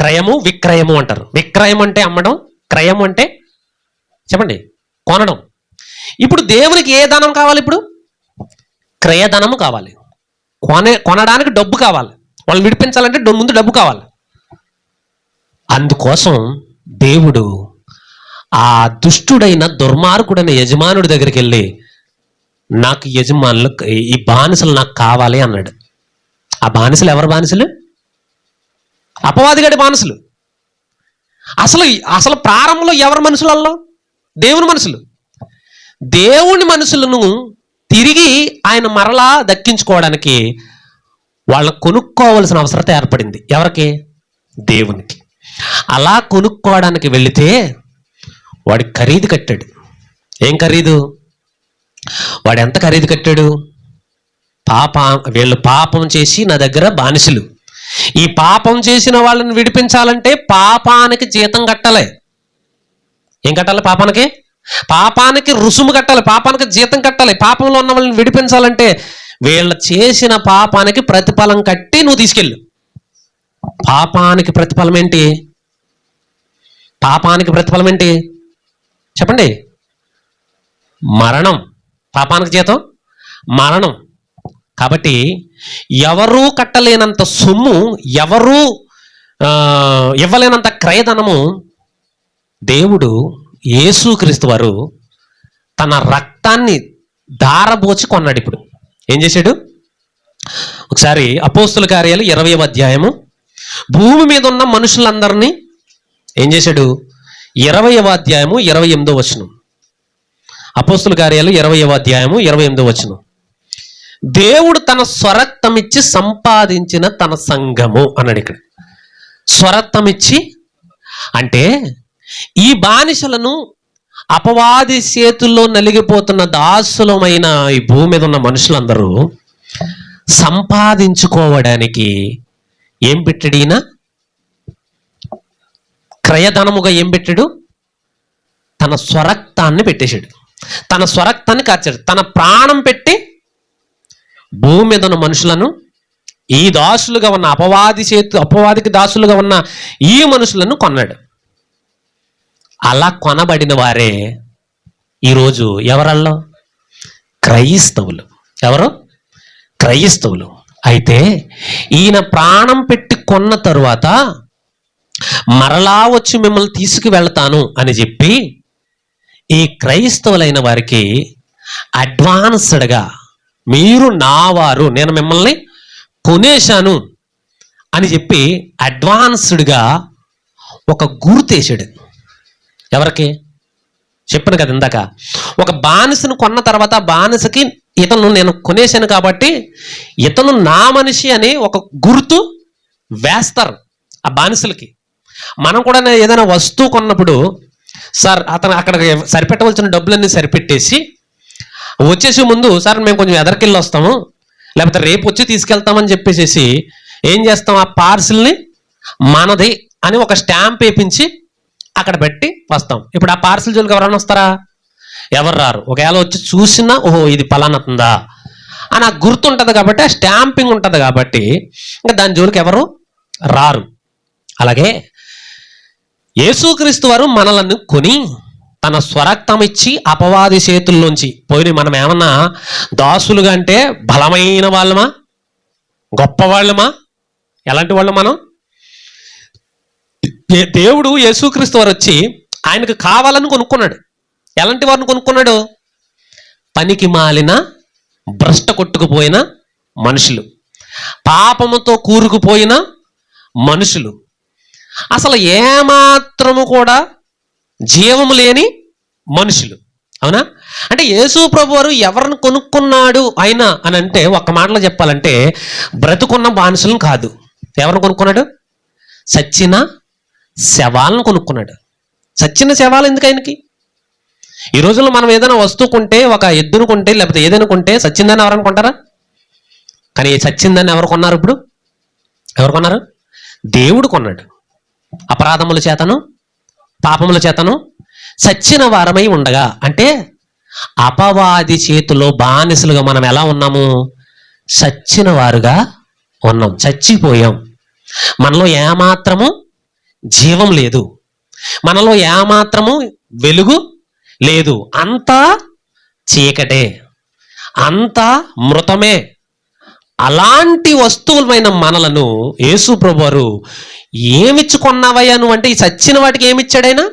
క్రయము, విక్రయము అంటారు. విక్రయం అంటే అమ్మడం, క్రయం అంటే చెప్పండి కొనడం. ఇప్పుడు దేవునికి ఏ ధనం కావాలి? ఇప్పుడు క్రయధనము కావాలి. కొనడానికి డబ్బు కావాలి. వాళ్ళు విడిపించాలంటే ముందు డబ్బు కావాలి. అందుకోసం దేవుడు ఆ దుష్టుడైన దుర్మార్గుడైన యజమానుడి దగ్గరికి వెళ్ళి, నాకు ఈ బానిసలు నాకు కావాలి అన్నాడు. ఆ బానిసలు ఎవరు బానిసలు? అపవాదిగాడి బానిసలు. అసలు ప్రారంభంలో ఎవరి మనుషులలో? దేవుని మనుషులు. దేవుని మనుషులను తిరిగి ఆయన మరలా దక్కించుకోవడానికి వాళ్ళని కొనుక్కోవలసిన అవసరత ఏర్పడింది. ఎవరికి? దేవునికి. అలా కొనుక్కోవడానికి వెళితే వాడి ఖరీదు కట్టాడు. ఏం ఖరీదు? వాడు ఎంత ఖరీదు కట్టాడు? వీళ్ళు పాపం చేసి నా దగ్గర బానిసలు, ఈ పాపం చేసిన వాళ్ళని విడిపించాలంటే పాపానికి జీతం కట్టాలి. ఏం కట్టాలి? పాపానికి రుసుము కట్టాలి, పాపానికి జీతం కట్టాలి. పాపంలో ఉన్న వాళ్ళని విడిపించాలంటే వీళ్ళు చేసిన పాపానికి ప్రతిఫలం కట్టి నువ్వు తీసుకెళ్ళు. పాపానికి ప్రతిఫలం ఏంటి? చెప్పండి. మరణం. పాపానికి జీతం మరణం. కాబట్టి ఎవరూ కట్టలేనంత సొమ్ము, ఎవరూ ఇవ్వలేనంత క్రయధనము దేవుడు యేసుక్రీస్తు వారు తన రక్తాన్ని ధారబోచి కొన్నాడు. ఇప్పుడు ఏం చేశాడు? ఒకసారి అపోస్తుల కార్యాలు 20వ అధ్యాయము, భూమి మీద ఉన్న మనుషులందరినీ ఏం చేశాడు? 20వ అధ్యాయము 28వ వచనం. అపోస్తుల కార్యాలు 20వ అధ్యాయము 28వ వచనం. దేవుడు తన స్వరక్తమిచ్చి సంపాదించిన తన సంఘము అన్నాడు. ఇక్కడ స్వరక్తమిచ్చి అంటే ఈ బానిసలను, అపవాది చేతుల్లో నలిగిపోతున్న దాసులమైన ఈ భూమి మీద ఉన్న మనుషులందరూ సంపాదించుకోవడానికి ఏం పెట్టాడు? ఈయన క్రయధనముగా ఏం పెట్టాడు? తన స్వరక్తాన్ని పెట్టేశాడు. తన స్వరక్తాన్ని కార్చాడు. తన ప్రాణం పెట్టి భూమి మీద ఉన్న మనుషులను, ఈ దాసులుగా ఉన్న అపవాదికి దాసులుగా ఉన్న ఈ మనుషులను కొన్నాడు. అలా కొనబడిన వారే ఈరోజు ఎవరల్లో? క్రైస్తవులు. ఎవరు? క్రైస్తవులు. అయితే ఈయన ప్రాణం పెట్టి కొన్న తరువాత మరలా వచ్చి మిమ్మల్ని తీసుకువెళ్తాను అని చెప్పి ఈ క్రైస్తవులైన వారికి అడ్వాన్స్డ్గా, మీరు నా వారు, నేను మిమ్మల్ని కొనేశాను అని చెప్పి అడ్వాన్స్డ్గా ఒక గుర్తేసాడు. ఎవరికి? చెప్పాను కదా ఇందాక, ఒక బానిసను కొన్న తర్వాత బానిసకి ఇతను నేను కొనేశాను కాబట్టి ఇతను నా మనిషి అని ఒక గుర్తు వేస్తారు ఆ బానిసలకి. మనం కూడా ఏదైనా వస్తువు కొన్నప్పుడు సార్ అతను అక్కడ సరిపెట్టవలసిన డబ్బులన్నీ సరిపెట్టేసి వచ్చేసి ముందు, సార్ మేము కొంచెం ఎదరికెళ్ళి వస్తాము, లేకపోతే రేపు వచ్చి తీసుకెళ్తామని చెప్పేసి ఏం చేస్తాం? ఆ పార్సిల్ని మనది అని ఒక స్టాంప్ వేయించి అక్కడ పెట్టి వస్తాం. ఇప్పుడు ఆ పార్సిల్ జోలికి ఎవరైనా వస్తారా? ఎవరు రారు. ఒకవేళ వచ్చి చూసినా ఓహో ఇది పలానతుందా అని ఆ గుర్తు ఉంటుంది కాబట్టి, ఆ స్టాంపింగ్ ఉంటుంది కాబట్టి ఇంకా దాని జోలికి ఎవరు రారు. అలాగే యేసుక్రీస్తు వారు మనలను కొని తన స్వరక్తం ఇచ్చి అపవాది చేతుల్లోంచి పోయి, మనం ఏమన్నా దాసులుగా అంటే బలమైన వాళ్ళమా, గొప్ప వాళ్ళమా, ఎలాంటి వాళ్ళు మనం? దేవుడు యేసుక్రీస్తు వారు వచ్చి ఆయనకు కావాలని కొనుక్కున్నాడు. ఎలాంటి వారిని కొనుక్కున్నాడు? పనికి మాలిన, భ్రష్ట కొట్టుకుపోయిన మనుషులు, పాపముతో కూరుకుపోయిన మనుషులు, అసలు ఏమాత్రము కూడా జీవము లేని మనుషులు. అవునా? అంటే యేసు ప్రభు వారు ఎవరిని కొనుక్కున్నాడు ఆయన అని అంటే, ఒక్క మాటలో చెప్పాలంటే బ్రతుకున్న బానిసలను కాదు. ఎవరిని కొనుక్కున్నాడు? సచ్చిన శవాలను కొనుక్కున్నాడు. సచ్చిన శవాలు ఎందుకు ఆయనకి? ఈ రోజుల్లో మనం ఏదైనా వస్తువు కొంటే, ఒక ఎద్దును కొంటే, లేకపోతే ఏదైనా కొంటే సచ్చిందని ఎవరైనా కొంటారా? కానీ సచ్చిందని ఎవరు కొన్నారు? ఇప్పుడు ఎవరు కొన్నారు? దేవుడు కొన్నాడు. అపరాధముల చేతను, పాపముల చేతను సచ్చిన వారమై ఉండగా, అంటే అపవాది చేతిలో బానిసలుగా మనం ఎలా ఉన్నాము? సచ్చిన వారుగా ఉన్నాం, చచ్చిపోయాం. మనలో ఏమాత్రము జీవం లేదు, మనలో ఏమాత్రము వెలుగు లేదు, అంతా చీకటే, అంతా మృతమే. అలాంటి వస్తువులమైన మనలను యేసు ప్రభువారు ఏమిచ్చుకున్నావయ్యా నువ్వు అంటే, ఈ చచ్చిన వాటికి ఏమిచ్చాడైనా?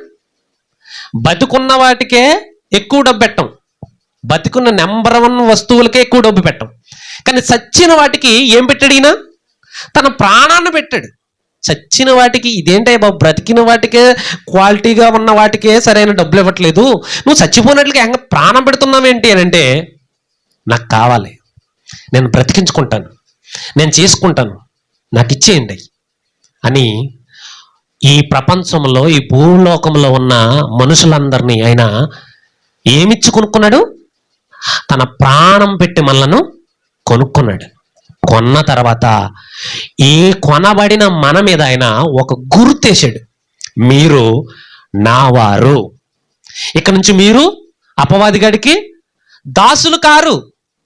బతుకున్న వాటికే ఎక్కువ డబ్బు పెట్టం, బతుకున్న నెంబర్ 1 వస్తువులకే ఎక్కువ డబ్బు పెట్టం. కానీ చచ్చిన వాటికి ఏం పెట్టాడు ఈయన? తన ప్రాణాన్ని పెట్టాడు. చచ్చిన వాటికి ఇదేంటే బాబు, బ్రతికిన వాటికే, క్వాలిటీగా ఉన్న వాటికే సరైన డబ్బులు ఇవ్వట్లేదు, నువ్వు చచ్చిపోయినట్లుగా ఎంగ ప్రాణం పెడుతున్నావేంటి అని అంటే, నాకు కావాలి, నేను బ్రతికించుకుంటాను, నేను చేసుకుంటాను, నాకు ఇచ్చేయండి అని ఈ ప్రపంచంలో, ఈ భూలోకంలో ఉన్న మనుషులందరినీ ఆయన ఏమిచ్చి కొనుక్కున్నాడు? తన ప్రాణం పెట్టి మనలను కొనుక్కున్నాడు. కొన్న తర్వాత ఈ కొనబడిన మన మీద ఆయన ఒక గుర్తేశాడు, మీరు నావారు. ఇక్కడ నుంచి మీరు అపవాది గడికి దాసులు కారు,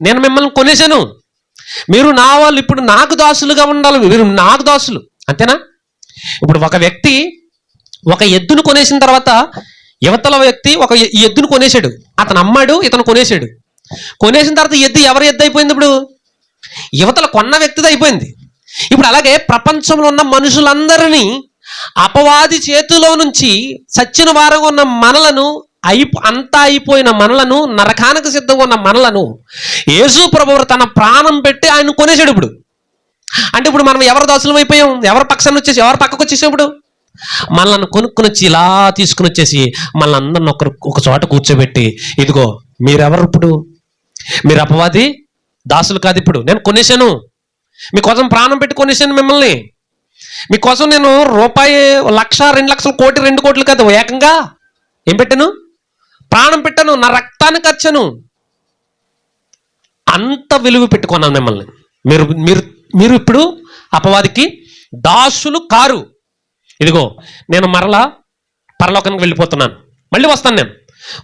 నేను మిమ్మల్ని కొనేశాను, మీరు నా వాళ్ళు, ఇప్పుడు నాకు దాసులుగా ఉండాలి, మీరు నాకు దాసులు. అంతేనా? ఇప్పుడు ఒక వ్యక్తి ఒక ఎద్దును కొనేసిన తర్వాత యువతల వ్యక్తి ఒక ఎద్దును కొనేశాడు, అతను అమ్మాడు, ఇతను కొనేశాడు. కొనేసిన తర్వాత ఎద్దు ఎవరి ఎద్దు అయిపోయింది? ఇప్పుడు యువతల కొన్న వ్యక్తిది అయిపోయింది. ఇప్పుడు అలాగే ప్రపంచంలో ఉన్న మనుషులందరినీ అపవాది చేతిలో నుంచి సచ్చిన వారంగా ఉన్న మనలను, అంతా అయిపోయిన మనలను, నరకానికి సిద్ధంగా ఉన్న మనలను యేసు ప్రభువు తన ప్రాణం పెట్టి ఆయన కొనేశాడు. ఇప్పుడు అంటే ఇప్పుడు మనం ఎవరు దాసులం అయిపోయాం? ఎవరి పక్షాన్ని వచ్చేసి, ఎవరి పక్కకు వచ్చేసాం? ఇప్పుడు మనల్ని కొనుక్కుని వచ్చి ఇలా తీసుకుని వచ్చేసి మనల్ని అందరిని ఒక చోట కూర్చోబెట్టి, ఇదిగో మీరెవరు? ఇప్పుడు మీరు అపవాది దాసులు కాదు, ఇప్పుడు నేను కొనేశాను, మీకోసం ప్రాణం పెట్టి కొనేశాను మిమ్మల్ని. మీకోసం నేను రూపాయి 1,00,000, 2,00,000, కోటి, 2 కోట్లు కాదు, ఏకంగా ఏం పెట్టాను? ప్రాణం పెట్టాను, నా రక్తాన్ని ఖర్చాను. అంత విలువ పెట్టుకున్నాను మిమ్మల్ని. మీరు మీరు మీరు ఇప్పుడు అపవాదికి దాసులు కారు. ఇదిగో నేను మరలా పరలోకానికి వెళ్ళిపోతున్నాను, మళ్ళీ వస్తాను. నేను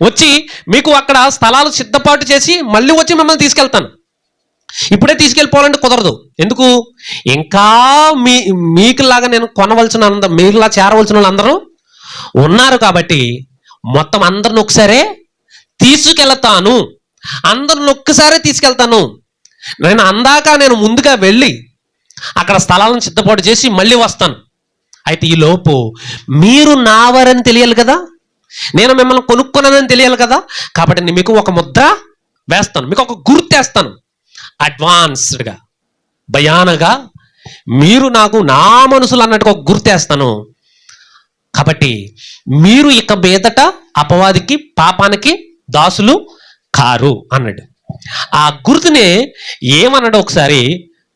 వచ్చి మీకు అక్కడ స్థలాలు సిద్ధపాటు చేసి మళ్ళీ వచ్చి మిమ్మల్ని తీసుకెళ్తాను. ఇప్పుడే తీసుకెళ్ళిపోవాలంటే కుదరదు. ఎందుకు? ఇంకా మీకులాగా నేను కొనవలసిన, మీకులా చేరవలసిన వాళ్ళందరూ ఉన్నారు కాబట్టి మొత్తం అందరిని ఒకసారే తీసుకెళ్తాను, అందరిని ఒక్కసారే తీసుకెళ్తాను. నేను అందాక నేను ముందుగా వెళ్ళి అక్కడ స్థలాలను సిద్ధపాటు చేసి మళ్ళీ వస్తాను. అయితే ఈ లోపు మీరు నావారని తెలియాలి కదా, నేను మిమ్మల్ని కొనుక్కున్నానని తెలియాలి కదా. కాబట్టి నేను మీకు ఒక ముద్ర వేస్తాను, మీకు ఒక గుర్తేస్తాను, అడ్వాన్స్డ్గా, భయానగా. మీరు నాకు నా మనుషులు అన్నట్టుగా ఒక గుర్తేస్తాను. కాబట్టి మీరు ఇక మీదట అపవాదికి, పాపానికి దాసులు కారు అన్నాడు. ఆ గుర్తునే ఏమన్నాడు ఒకసారి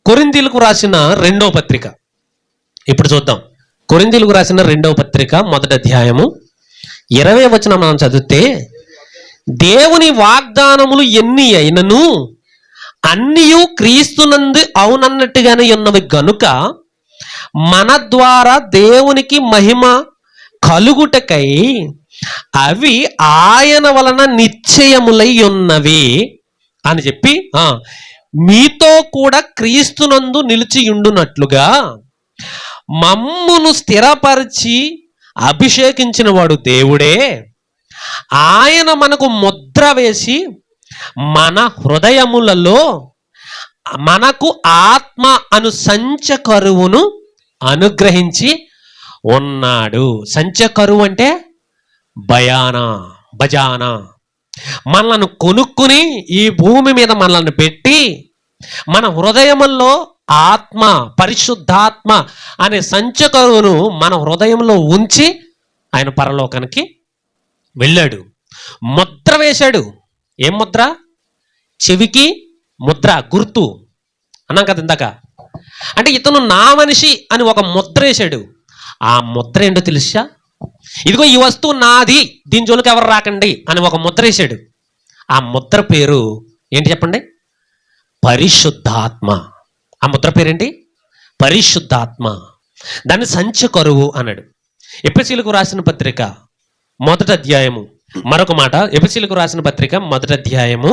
కొరింథీయులకు రాసిన 2వ పత్రిక. ఇప్పుడు చూద్దాం. కొరింథీయులకు రాసిన 2వ పత్రిక 1వ అధ్యాయము 20వ వచనం మనం చదివితే, దేవుని వాగ్దానములు ఎన్ని అయినను అన్నియు క్రీస్తునందు అవునన్నట్టుగానే ఉన్నవి గనుక మన ద్వారా దేవునికి మహిమ కలుగుటకై అవి ఆయన వలన నిశ్చయములై ఉన్నవి అని చెప్పి, మీతో కూడా క్రీస్తునందు నిలిచియుండునట్లుగా మమ్మును స్థిరపరిచి అభిషేకించిన వాడు దేవుడే. ఆయన మనకు ముద్ర వేసి మన హృదయములలో మనకు ఆత్మ అను సంచకరువును అనుగ్రహించి ఉన్నాడు. సంచకరువు అంటే బజానా. మనల్ని కొనుక్కుని ఈ భూమి మీద మనల్ని పెట్టి మన హృదయముల్లో ఆత్మ, పరిశుద్ధాత్మ అనే సంచకరువును మన హృదయంలో ఉంచి ఆయన పరలోకానికి వెళ్ళాడు. ముద్ర వేశాడు. ఏం ముద్ర? చెవికి ముద్ర, గుర్తు అన్నాం కదా ఇందాక. అంటే ఇతను నా మనిషి అని ఒక ముద్ర వేశాడు. ఆ ముద్ర ఏంటో తెలుసా? ఇదిగో ఈ వస్తువు నాది, దీని జోలికి ఎవరు రాకండి అని ఒక ముద్ర వేశాడు. ఆ ముద్ర పేరు ఏంటి చెప్పండి? పరిశుద్ధాత్మ. ఆ ముద్ర పేరేంటి? పరిశుద్ధాత్మ. దాన్ని సంచకరువు అన్నాడు. ఎఫెసీయులకు రాసిన పత్రిక 1వ అధ్యాయము, మరొక మాట, ఎఫెసీయులకు రాసిన పత్రిక 1వ అధ్యాయము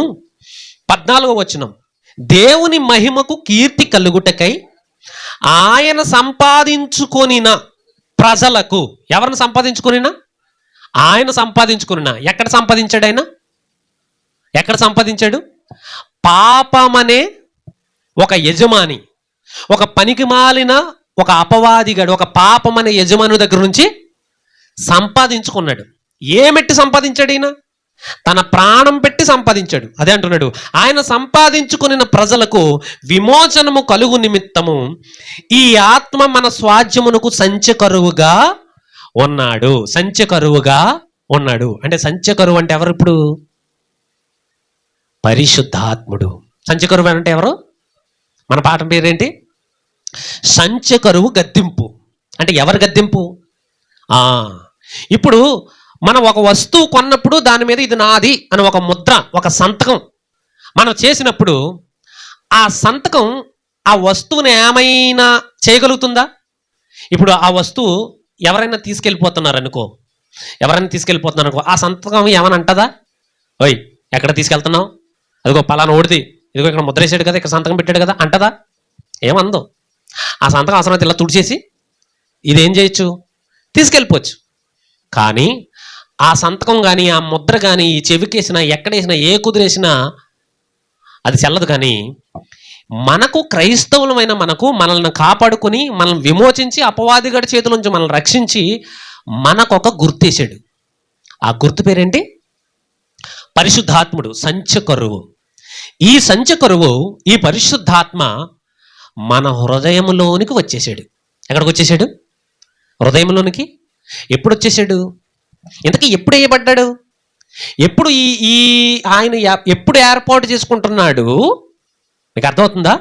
14వ వచనం, దేవుని మహిమకు కీర్తి కలుగుటకై ఆయన సంపాదించుకొనిన ప్రజలకు. ఎవరిని సంపాదించుకొనినా? ఆయన సంపాదించుకొనినా. ఎక్కడ సంపాదించాడు ఆయన? ఎక్కడ సంపాదించాడు? పాపమనే ఒక యజమాని, ఒక పనికిమాలిన ఒక అపవాదిగాడు, ఒక పాపం అనే యజమాని దగ్గర నుంచి సంపాదించుకున్నాడు. ఏమెట్టి సంపాదించాడు ఈయన? తన ప్రాణం పెట్టి సంపాదించాడు. అదే అంటున్నాడు, ఆయన సంపాదించుకున్న ప్రజలకు విమోచనము కలుగు నిమిత్తము ఈ ఆత్మ మన స్వాధ్యమునకు సంచకరువుగా ఉన్నాడు. సంచకరువుగా ఉన్నాడు అంటే, సంచకరువు అంటే ఎవరు? ఇప్పుడు పరిశుద్ధాత్ముడు. సంచకరువు అంటే ఎవరు? మన పాఠం పేరేంటి? సంచకరువు గద్దింపు. అంటే ఎవరు గద్దింపు? ఇప్పుడు మనం ఒక వస్తువు కొన్నప్పుడు దాని మీద ఇది నాది అని ఒక ముద్ర, ఒక సంతకం మనం చేసినప్పుడు, ఆ సంతకం ఆ వస్తువుని ఏమైనా చేయగలుగుతుందా? ఇప్పుడు ఆ వస్తువు ఎవరైనా తీసుకెళ్ళిపోతున్నారు అనుకో, ఆ సంతకం ఏమని అంటదా? ఓయ్, ఎక్కడ తీసుకెళ్తున్నావు? అదిగో పలానా ఓడిది, ఇదిగో ఇక్కడ ముద్ర వేసాడు కదా, ఇక్కడ సంతకం పెట్టాడు కదా అంటదా? ఏమందో. ఆ సంతకం అవసరమైతే ఇలా తుడిచేసి ఇదేం చేయొచ్చు, తీసుకెళ్ళిపోవచ్చు. కానీ ఆ సంతకం కానీ, ఆ ముద్ర కానీ, ఈ చెవికేసినా, ఎక్కడేసినా, ఏ కుదిరేసినా అది చెల్లదు. కానీ మనకు, క్రైస్తవులమైన మనకు, మనల్ని కాపాడుకుని, మనల్ని విమోచించి, అపవాదిగడి చేతుల నుంచి మనల్ని రక్షించి మనకు ఒక గుర్తేసాడు. ఆ గుర్తు పేరేంటి? పరిశుద్ధాత్ముడు, సంచకరువు. ఈ సంచకరువు, ఈ పరిశుద్ధాత్మ మన హృదయంలోనికి వచ్చేసాడు. ఎక్కడికి వచ్చేసాడు? హృదయంలోనికి. ఎప్పుడు వచ్చేసాడు? ఇంతకీ ఎప్పుడు వేయబడ్డాడు? ఎప్పుడు ఈ ఆయన ఎప్పుడు ఏర్పాటు చేసుకుంటున్నాడు? మీకు అర్థమవుతుందా?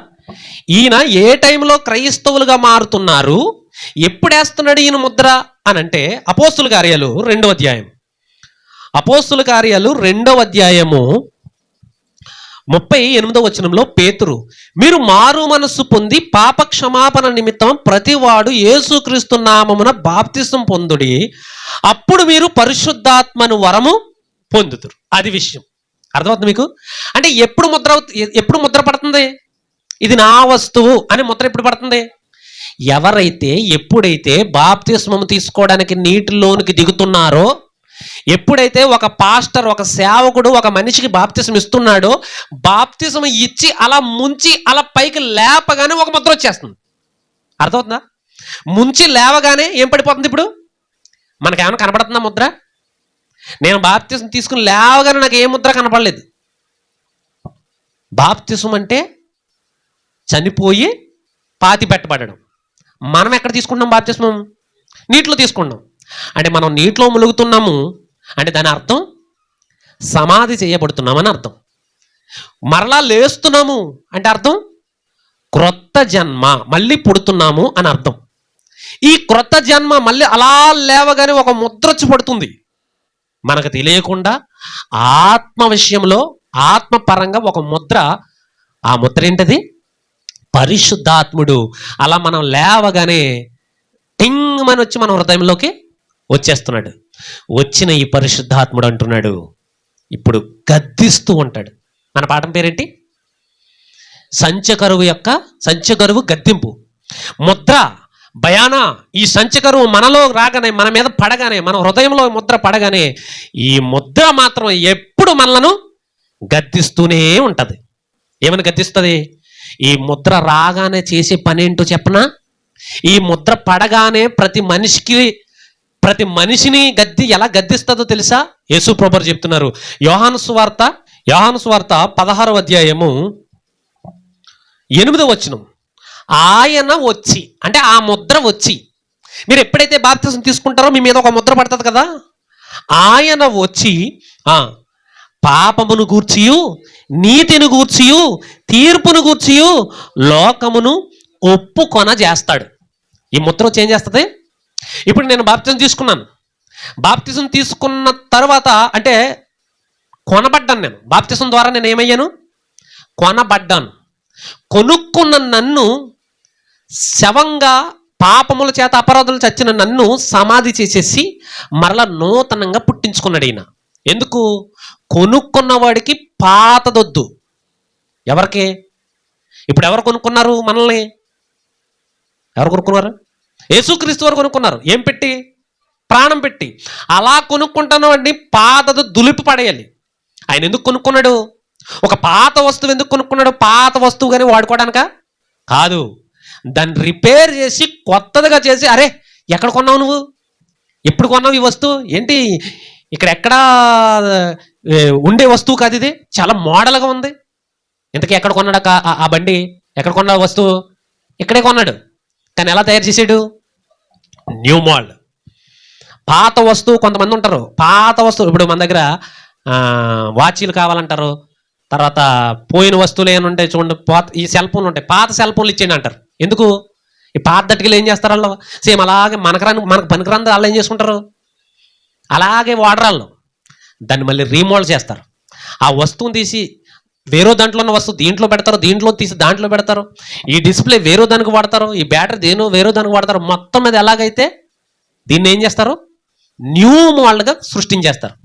ఈయన ఏ టైంలో క్రైస్తవులుగా మారుతున్నారు, ఎప్పుడు వేస్తున్నాడు ఈయన ముద్ర అని అంటే, అపోస్తుల కార్యాలు 2వ అధ్యాయం. అపోస్తుల కార్యాలు 2వ అధ్యాయము 38వ వచనంలో పేతురు, మీరు మారు మనస్సు పొంది పాప క్షమాపణ నిమిత్తం ప్రతివాడు యేసుక్రీస్తు నామమున బాప్తిసం పొందుడి, అప్పుడు మీరు పరిశుద్ధాత్మను వరము పొందుతురు. అది విషయం. అర్థమవుతుంది మీకు? అంటే ఎప్పుడు ముద్ర పడుతుంది? ఇది నా వస్తువు అని ముద్ర ఎప్పుడు పడుతుంది? ఎవరైతే, ఎప్పుడైతే బాప్తిస్మం తీసుకోవడానికి నీటిలోనికి దిగుతున్నారో, ఎప్పుడైతే ఒక పాస్టర్, ఒక సేవకుడు ఒక మనిషికి బాప్తిసం ఇస్తున్నాడో, బాప్తిసం ఇచ్చి అలా ముంచి అలా పైకి లేపగానే ఒక ముద్ర వచ్చేస్తుంది. అర్థమవుతుందా? ముంచి లేవగానే ఏం పడిపోతుంది? ఇప్పుడు మనకేమైనా కనపడుతుందా ముద్ర? నేను బాప్తిసం తీసుకుని లేవగానే నాకు ఏ ముద్ర కనపడలేదు. బాప్తిసం అంటే చనిపోయి పాతి పెట్టబడడం. మనం ఎక్కడ తీసుకుంటున్నాం బాప్తిస్మం? నీటిలో తీసుకుంటాం. అంటే మనం నీటిలో ములుగుతున్నాము అంటే దాని అర్థం సమాధి చేయబడుతున్నామని అర్థం. మరలా లేస్తున్నాము అంటే అర్థం క్రొత్త జన్మ, మళ్ళీ పుడుతున్నాము అని అర్థం. ఈ క్రొత్త జన్మ మళ్ళీ అలా లేవగానే ఒక ముద్ర వచ్చి పడుతుంది. మనకు తెలియకుండా ఆత్మ విషయంలో, ఆత్మ పరంగా ఒక ముద్ర. ఆ ముద్ర ఏంటది? పరిశుద్ధాత్ముడు. అలా మనం లేవగానే టింగ్ అని వచ్చి మన హృదయంలోకి వచ్చేస్తున్నాడు. వచ్చిన ఈ పరిశుద్ధాత్ముడు అంటున్నాడు, ఇప్పుడు గద్దిస్తూ ఉంటాడు. మన పాఠం పేరేంటి? సంచకరువు గద్దింపు. ముద్ర భయాన. ఈ సంచకరువు మనలో రాగానే, మన మీద పడగానే, మన హృదయంలో ముద్ర పడగానే ఈ ముద్ర మాత్రం ఎప్పుడు మనలను గద్దిస్తూనే ఉంటది. ఏమని గద్దిస్తుంది? ఈ ముద్ర రాగానే చేసే పని ఏంటో చెప్పనా? ఈ ముద్ర పడగానే ప్రతి మనిషిని ఎలా గద్దిస్తుందో తెలుసా? యేసు ప్రభువు చెప్తున్నారు. యోహాను సువార్త 16వ అధ్యాయము 8వ వచనం. ఆయన వచ్చి, అంటే ఆ ముద్ర వచ్చి, మీరు ఎప్పుడైతే బాప్తిసం తీసుకుంటారో మీ మీద ఒక ముద్ర పడుతుంది కదా. ఆయన వచ్చి పాపమును గూర్చియు, నీతిని గూర్చియు, తీర్పును గూర్చియు లోకమును ఒప్పుకొన చేస్తాడు. ఈ ముద్ర వచ్చి ఏం చేస్తుంది? ఇప్పుడు నేను బాప్తిసం తీసుకున్నాను. బాప్తిసం తీసుకున్న తర్వాత అంటే కొనబడ్డాను. నేను బాప్తిసం ద్వారా నేను ఏమయ్యాను? కొనబడ్డాను. కొనుక్కున్న నన్ను, శవంగా పాపముల చేత అపరాధులు చచ్చిన నన్ను సమాధి చేసేసి మరలా నూతనంగా పుట్టించుకున్నాడు ఈయన. ఎందుకు? కొనుక్కున్నవాడికి పాతదొద్దు. ఎవరికి? ఇప్పుడు ఎవరు కొనుక్కున్నారు మనల్ని? ఎవరు కొనుక్కున్నారు? యేసుక్రీస్తు వారు కొనుక్కున్నారు. ఏం పెట్టి? ప్రాణం పెట్టి. అలా కొనుక్కుంటున్న వాడిని పాతది దులిపి పడేయాలి. ఆయన ఎందుకు కొనుక్కున్నాడు? ఒక పాత వస్తువు ఎందుకు కొనుక్కున్నాడు? పాత వస్తువు కానీ వాడుకోవడానిక కాదు. దాన్ని రిపేర్ చేసి కొత్తదిగా చేసి, అరే ఎక్కడ కొన్నావు నువ్వు? ఎప్పుడు కొన్నావు ఈ వస్తువు? ఏంటి ఎక్కడా ఉండే వస్తువు కాదు, ఇది చాలా మోడల్గా ఉంది. ఇంతకీ ఎక్కడ కొన్నాడు ఆ బండి? ఎక్కడ కొన్నాడు వస్తువు? ఇక్కడే కొన్నాడు. కానీ ఎలా తయారు చేసాడు? New model. పాత వస్తువు. కొంతమంది ఉంటారు పాత వస్తువు. ఇప్పుడు మన దగ్గర వాచీలు కావాలంటారు, తర్వాత పోయిన వస్తువులు ఏమైనా ఉంటాయి చూడండి, ఈ సెల్ ఫోన్లు ఉంటాయి, పాత సెల్ ఫోన్లు ఇచ్చేయండి అంటారు. ఎందుకు? ఈ పాత దట్టుకెళ్ళి ఏం చేస్తారు వాళ్ళు? సేమ్ అలాగే మనకు పనికిరాంది వాళ్ళు ఏం చేసుకుంటారు? అలాగే వాడరాళ్ళు దాన్ని మళ్ళీ రీమోడల్ చేస్తారు. ఆ వస్తువుని తీసి వేరే దాంట్లో ఉన్న వస్తువు దీంట్లో పెడతారు, దీంట్లో తీసి దాంట్లో పెడతారు, ఈ డిస్ప్లే వేరే దానికి వాడతారు, ఈ బ్యాటరీ దేనో వేరే దానికి వాడతారు. మొత్తం మీద ఎలాగైతే దీన్ని ఏం చేస్తారు, న్యూ మోడల్గా సృష్టించేస్తారు.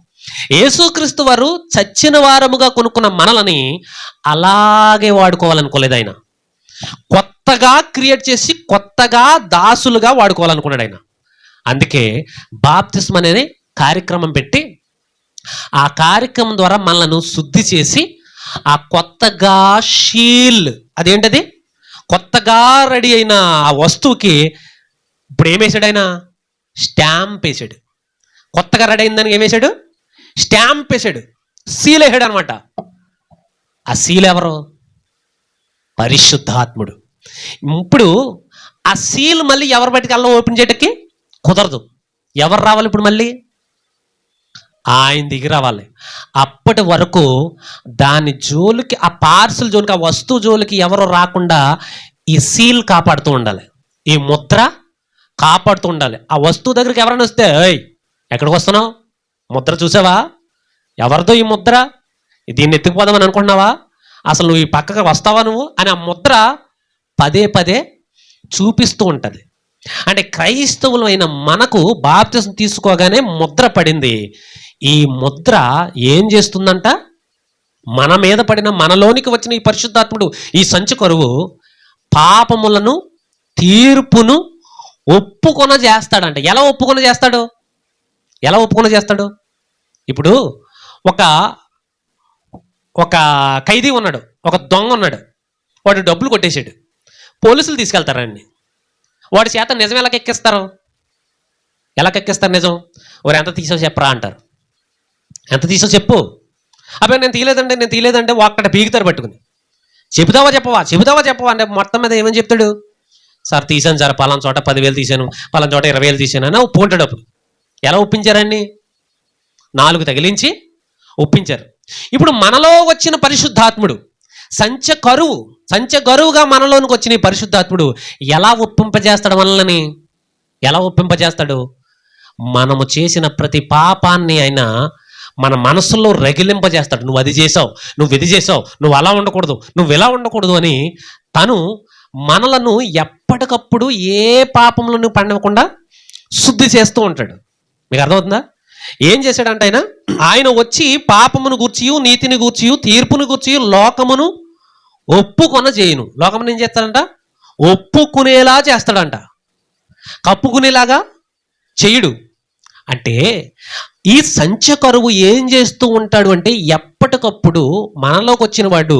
యేసుక్రీస్తు వారు చచ్చిన వారముగా కొనుక్కున్న మనలని అలాగే వాడుకోవాలనుకోలేదు ఆయన. కొత్తగా క్రియేట్ చేసి కొత్తగా దాసులుగా వాడుకోవాలనుకున్నాడు ఆయన. అందుకే బాప్తిస్మం అనే కార్యక్రమం పెట్టి ఆ కార్యక్రమం ద్వారా మనలను శుద్ధి చేసి ఆ కొత్తగా షీల్, అదేంటది, కొత్తగా రెడీ అయిన ఆ వస్తువుకి ఇప్పుడు ఏమేసాడు ఆయన, స్టాంప్ వేసాడు. కొత్తగా రెడీ అయిందని ఏమేసాడు, స్టాంప్ వేసాడు, సీల్ వేసాడు అనమాట. ఆ సీల్ ఎవరు, పరిశుద్ధాత్ముడు. ఇప్పుడు ఆ సీల్ మళ్ళీ ఎవరి బయటికి వెళ్ళం ఓపెన్ చేయడానికి కుదరదు. ఎవరు రావాలి ఇప్పుడు, మళ్ళీ ఆయన దిగి రావాలి. అప్పటి వరకు దాని జోలికి, ఆ పార్సల్ జోలికి, ఆ వస్తువు జోలికి ఎవరు రాకుండా ఈ సీల్ కాపాడుతూ ఉండాలి, ఈ ముద్ర కాపాడుతూ ఉండాలి. ఆ వస్తువు దగ్గరికి ఎవరైనా వస్తే, ఏయ్ ఎక్కడికి వస్తున్నావు, ముద్ర చూసావా, ఎవరిదో ఈ ముద్ర, దీన్ని ఎత్తుకుపోదామని అనుకుంటున్నావా, అసలు నువ్వు ఈ పక్కకు వస్తావా నువ్వు అని ఆ ముద్ర పదే పదే చూపిస్తూ ఉంటుంది. అంటే క్రైస్తవులైన మనకు బాప్తిసం తీసుకోగానే ముద్ర పడింది. ఈ ముద్ర ఏం చేస్తుందంట, మన మీద పడిన, మనలోనికి వచ్చిన ఈ పరిశుద్ధాత్ముడు, ఈ సంచకరువు పాపములను, తీర్పును ఒప్పుకొన చేస్తాడంట. ఎలా ఒప్పుకొన చేస్తాడు, ఎలా ఒప్పుకొన చేస్తాడు? ఇప్పుడు ఒక ఖైదీ ఉన్నాడు, ఒక దొంగ ఉన్నాడు, వాడు డబ్బులు కొట్టేశాడు, పోలీసులు తీసుకెళ్తారండి. వాడి చేత నిజం ఎలా ఎక్కిస్తారు, ఎలా ఎక్కిస్తారు నిజం? వారు ఎంత తీసో చెప్పరా అంటారు. ఎంత తీసో చెప్పు. అబ్బాయి నేను తీయలేదంటే ఒక్కడ పీకుతారు పట్టుకుని. చెబుతావా చెప్పవా అంటే మొత్తం మీద ఏమని చెప్తాడు, సార్ తీసాను సార్, పలానా చోట 10,000 తీశాను, పలానా చోట 20,000 తీశాను అని ఒప్పుకుంటాడు. అప్పుడు ఎలా ఒప్పించారండి, 4 తగిలించి ఒప్పించారు. ఇప్పుడు మనలో వచ్చిన పరిశుద్ధాత్ముడు సంచకరువుగా మనలోనికి వచ్చిన ఈ పరిశుద్ధాత్ముడు ఎలా ఒప్పింపజేస్తాడు మనల్ని, ఎలా ఒప్పింపజేస్తాడు? మనము చేసిన ప్రతి పాపాన్ని ఆయన మన మనసులో రగిలింపజేస్తాడు. నువ్వు అది చేసావు, నువ్వు ఇది చేసావు, నువ్వు అలా ఉండకూడదు, నువ్వు ఇలా ఉండకూడదు అని తను మనలను ఎప్పటికప్పుడు ఏ పాపంలో పండకుండా శుద్ధి చేస్తూ ఉంటాడు. మీకు అర్థమవుతుందా? ఏం చేశాడంటే ఆయన వచ్చి పాపమును గూర్చి, నీతిని గూర్చి, తీర్పును గూర్చి లోకమును ఒప్పుకొన చేయును. లోకమును ఏం చేస్తాడంట, ఒప్పుకునేలా చేస్తాడంట, కప్పుకునేలాగా చెయ్యడు. అంటే ఈ సంచకరువు ఏం చేస్తూ ఉంటాడు అంటే ఎప్పటికప్పుడు మనలోకి వచ్చిన వాడు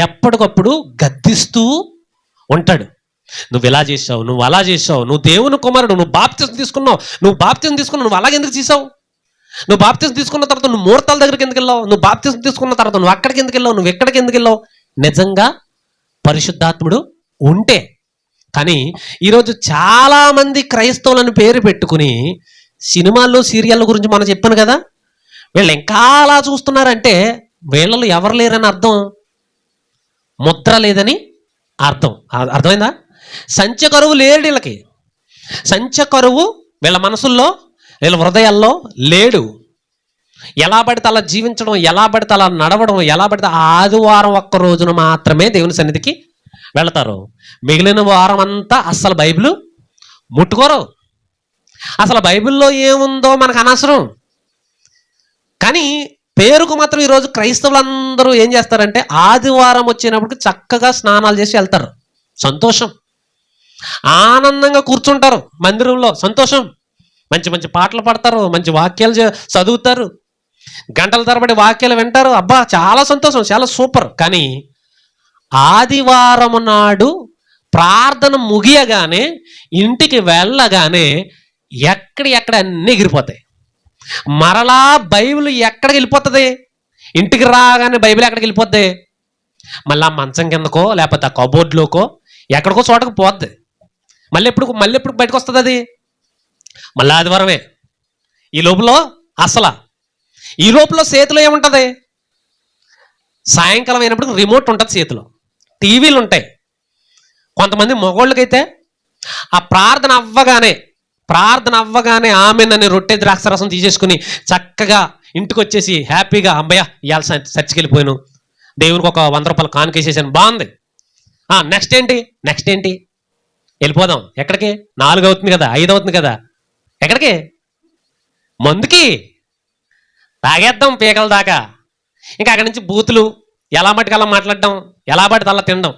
ఎప్పటికప్పుడు గద్దిస్తూ ఉంటాడు. నువ్వు ఇలా చేసావు, నువ్వు అలా చేసావు, నువ్వు దేవుని కుమారుడు, నువ్వు బాప్తిసం తీసుకున్నావు, నువ్వు అలాగెందుకు చేసావు, నువ్వు బాప్తిసం తీసుకున్న తర్వాత నువ్వు ముహూర్తాల దగ్గరికి ఎందుకు వెళ్ళావు, నువ్వు బాప్తిసం తీసుకున్న తర్వాత నువ్వు అక్కడికి ఎందుకు వెళ్ళావు, నువ్వు ఎక్కడికి ఎందుకు వెళ్ళావు? నిజంగా పరిశుద్ధాత్ముడు ఉంటే. కానీ ఈరోజు చాలామంది క్రైస్తవులను పేరు పెట్టుకుని సినిమాల్లో, సీరియళ్ళ గురించి మనం చెప్పాను కదా, వీళ్ళు ఇంకా అలా చూస్తున్నారంటే వీళ్ళలో ఎవరు లేరని అర్థం, ముద్ర లేదని అర్థం. అర్థమైందా? సంచకరువు లేడు వీళ్ళకి. సంచకరువు వీళ్ళ మనసుల్లో, వీళ్ళ హృదయాల్లో లేడు. ఎలా పడితే అలా జీవించడం, ఎలా పడితే అలా నడవడం, ఎలా పడితే ఆదివారం ఒక్క రోజున మాత్రమే దేవుని సన్నిధికి వెళతారు. మిగిలిన వారం అంతా అస్సలు బైబిల్ ముట్టుకోరు. అసలు బైబిల్లో ఏముందో మనకు అనవసరం. కానీ పేరుకు మాత్రం ఈరోజు క్రైస్తవులందరూ ఏం చేస్తారంటే ఆదివారం వచ్చినప్పటికి చక్కగా స్నానాలు చేసి వెళ్తారు. సంతోషం, ఆనందంగా కూర్చుంటారు మందిరంలో, సంతోషం. మంచి మంచి పాటలు పాడతారు, మంచి వాక్యాలు చదువుతారు, గంటల తరబడి వాక్యాలు వింటారు. అబ్బా చాలా సంతోషం, చాలా సూపర్. కానీ ఆదివారం నాడు ప్రార్థన ముగియగానే, ఇంటికి వెళ్ళగానే ఎక్కడ అన్నీ ఎగిరిపోతాయి. మరలా బైబిల్ ఎక్కడికి వెళ్ళిపోతుంది? ఇంటికి రాగానే బైబిల్ ఎక్కడికి వెళ్ళిపోద్ది? మళ్ళీ మంచం కిందకో లేకపోతే ఆ కబోర్డ్లోకో ఎక్కడికో చోటకు పోద్ది. మళ్ళీ ఎప్పుడు బయటకు వస్తుంది అది? మళ్ళీ ఆదివారమే. ఈ లోపల చేతిలో ఏముంటుంది? సాయంకాలం అయినప్పుడు రిమోట్ ఉంటుంది చేతిలో, టీవీలు ఉంటాయి. కొంతమంది మగోళ్ళకైతే ఆ ప్రార్థన అవ్వగానే ఆమెనని రొట్టె ద్రాక్షరసం తీసేసుకుని చక్కగా ఇంటికి వచ్చేసి హ్యాపీగా, అమ్మయ్య ఇవాళ చర్చికి వెళ్ళిపోయాను, దేవునికి ఒక 100 రూపాయలు కానుకేసేసాను, బాగుంది. నెక్స్ట్ ఏంటి వెళ్ళిపోదాం. ఎక్కడికి? 4 అవుతుంది కదా, 5 అవుతుంది కదా, ఎక్కడికి? మందుకి. తాగేద్దాం పీకల దాకా. ఇంకా అక్కడి నుంచి బూతులు, ఎలా మట్టుకు అలా మాట్లాడడం, ఎలా పడితే అలా తినడం.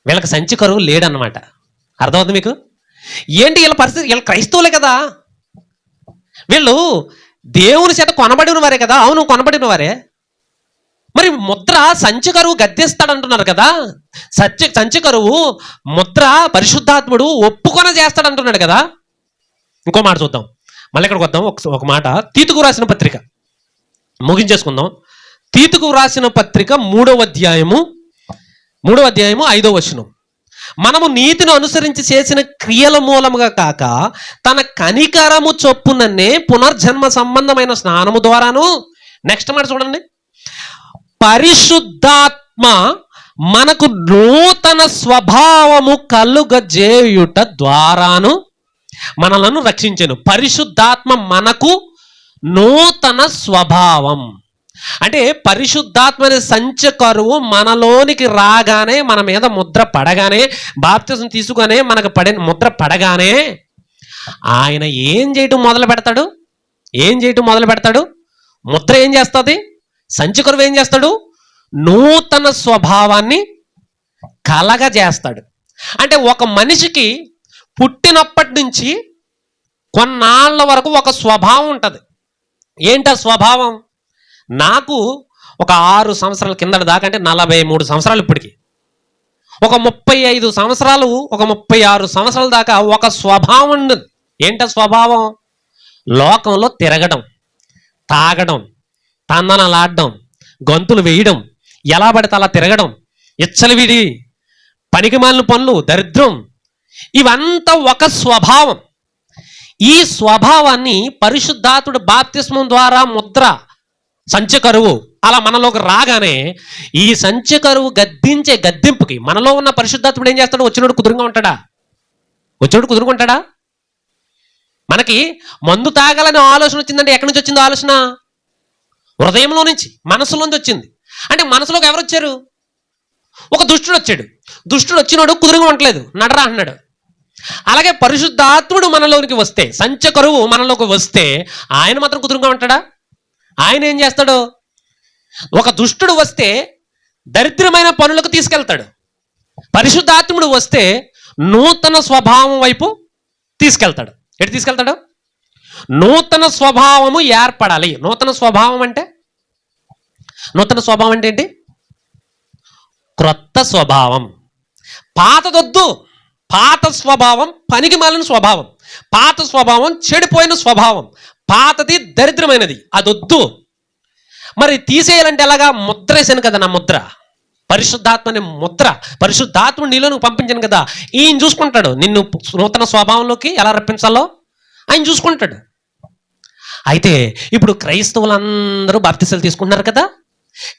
వీళ్ళకి సంచి కరువు లేడన్నమాట. అర్థమవుతుంది మీకు? ఏంటి వీళ్ళ పరిస్థితి? వీళ్ళు క్రైస్తవులే కదా, వీళ్ళు దేవుని చేత కొనబడిన వారే కదా. అవును, కొనబడిన వారే. మరి ముద్ర సంచి కరువు గద్దెస్తాడంటున్నారు కదా. సంచి కరువు ముద్ర పరిశుద్ధాత్ముడు ఒప్పుకొన చేస్తాడంటున్నాడు కదా. ఇంకో మాట చూద్దాం, మళ్ళీ ఇక్కడికి వద్దాం. ఒక మాట, తీతుకు రాసిన పత్రిక ముగించేసుకుందాం. తీతుకు రాసిన పత్రిక 3వ అధ్యాయము 5వ వచనం. మనము నీతిని అనుసరించి చేసిన క్రియల మూలముగా కాక తన కనికరము చొప్పుననే పునర్జన్మ సంబంధమైన స్నానము ద్వారాను, నెక్స్ట్ మాట చూడండి, పరిశుద్ధాత్మ మనకు నూతన స్వభావము కలుగజేయుట ద్వారాను మనలను రక్షించెను. పరిశుద్ధాత్మ మనకు నూతన స్వభావం అంటే పరిశుద్ధాత్మ అనే సంచి కరువు మనలోనికి రాగానే, మన మీద ముద్ర పడగానే, బాప్తిజం తీసుకునే మనకు ముద్ర పడగానే ఆయన ఏం చేయటం మొదలు పెడతాడు? ముద్ర ఏం చేస్తుంది? సంచి కరువు ఏం చేస్తాడు? నూతన స్వభావాన్ని కలగజేస్తాడు. అంటే ఒక మనిషికి పుట్టినప్పటి నుంచి కొన్నాళ్ళ వరకు ఒక స్వభావం ఉంటుంది. ఏంట స్వభావం? నాకు ఒక 6 సంవత్సరాల కిందటి దాకా, అంటే 43 సంవత్సరాలు ఇప్పటికి, ఒక 35 సంవత్సరాలు, ఒక 36 సంవత్సరాల దాకా ఒక స్వభావం ఉండదు. ఏంట స్వభావం? లోకంలో తిరగడం, తాగడం, తందనలాడడం, గొంతులు వేయడం, ఎలా పడితే అలా తిరగడం, ఇచ్చలివిడి, పనికిమాలిన పనులు, దరిద్రం, ఇవంతా ఒక స్వభావం. ఈ స్వభావాన్ని పరిశుద్ధాత్ముడు బాప్తిస్మం ద్వారా ముద్ర సంచి కరువు అలా మనలోకి రాగానే, ఈ సంచి కరువు గద్దింపుకి మనలో ఉన్న పరిశుద్ధాత్ముడు ఏం చేస్తాడు? వచ్చినోడు కుదురుగా ఉంటాడా? మనకి మందు తాగాలనే ఆలోచన వచ్చిందంటే ఎక్కడి నుంచి వచ్చిందో ఆలోచన? హృదయంలో నుంచి, మనసులోంచి వచ్చింది. అంటే మనసులోకి ఎవరు వచ్చారు? ఒక దుష్టుడు వచ్చాడు. దుష్టుడు వచ్చినోడు కుదురుగా ఉండలేదు, నడరా అన్నాడు. అలాగే పరిశుద్ధాత్ముడు మనలోనికి వస్తే, సంచి కరువు మనలోకి వస్తే, ఆయన మాత్రం కుదురుగా ఉంటాడా? ఆయన ఏం చేస్తాడు? ఒక దుష్టుడు వస్తే దరిద్రమైన పనులకు తీసుకెళ్తాడు. పరిశుద్ధాత్ముడు వస్తే నూతన స్వభావం వైపు తీసుకెళ్తాడు. ఎటు తీసుకెళ్తాడు? నూతన స్వభావము ఏర్పడాలి. నూతన స్వభావం అంటే ఏంటి? క్రొత్త స్వభావం. పాతదొద్దు. పాత స్వభావం పనికి మాలిన స్వభావం, పాత స్వభావం చెడిపోయిన స్వభావం, పాతది దరిద్రమైనది, అదొద్దు. మరి తీసేయాలంటే ఎలాగా? ముద్ర వేసాను కదా, నా ముద్ర, పరిశుద్ధాత్మ అనే ముద్ర, పరిశుద్ధాత్మ నీలో నువ్వు పంపించాను కదా, ఈయన చూసుకుంటాడు. నిన్ను నూతన స్వభావంలోకి ఎలా రప్పించాలో ఆయన చూసుకుంటాడు. అయితే ఇప్పుడు క్రైస్తవులందరూ బాప్తిసాలు తీసుకుంటున్నారు కదా,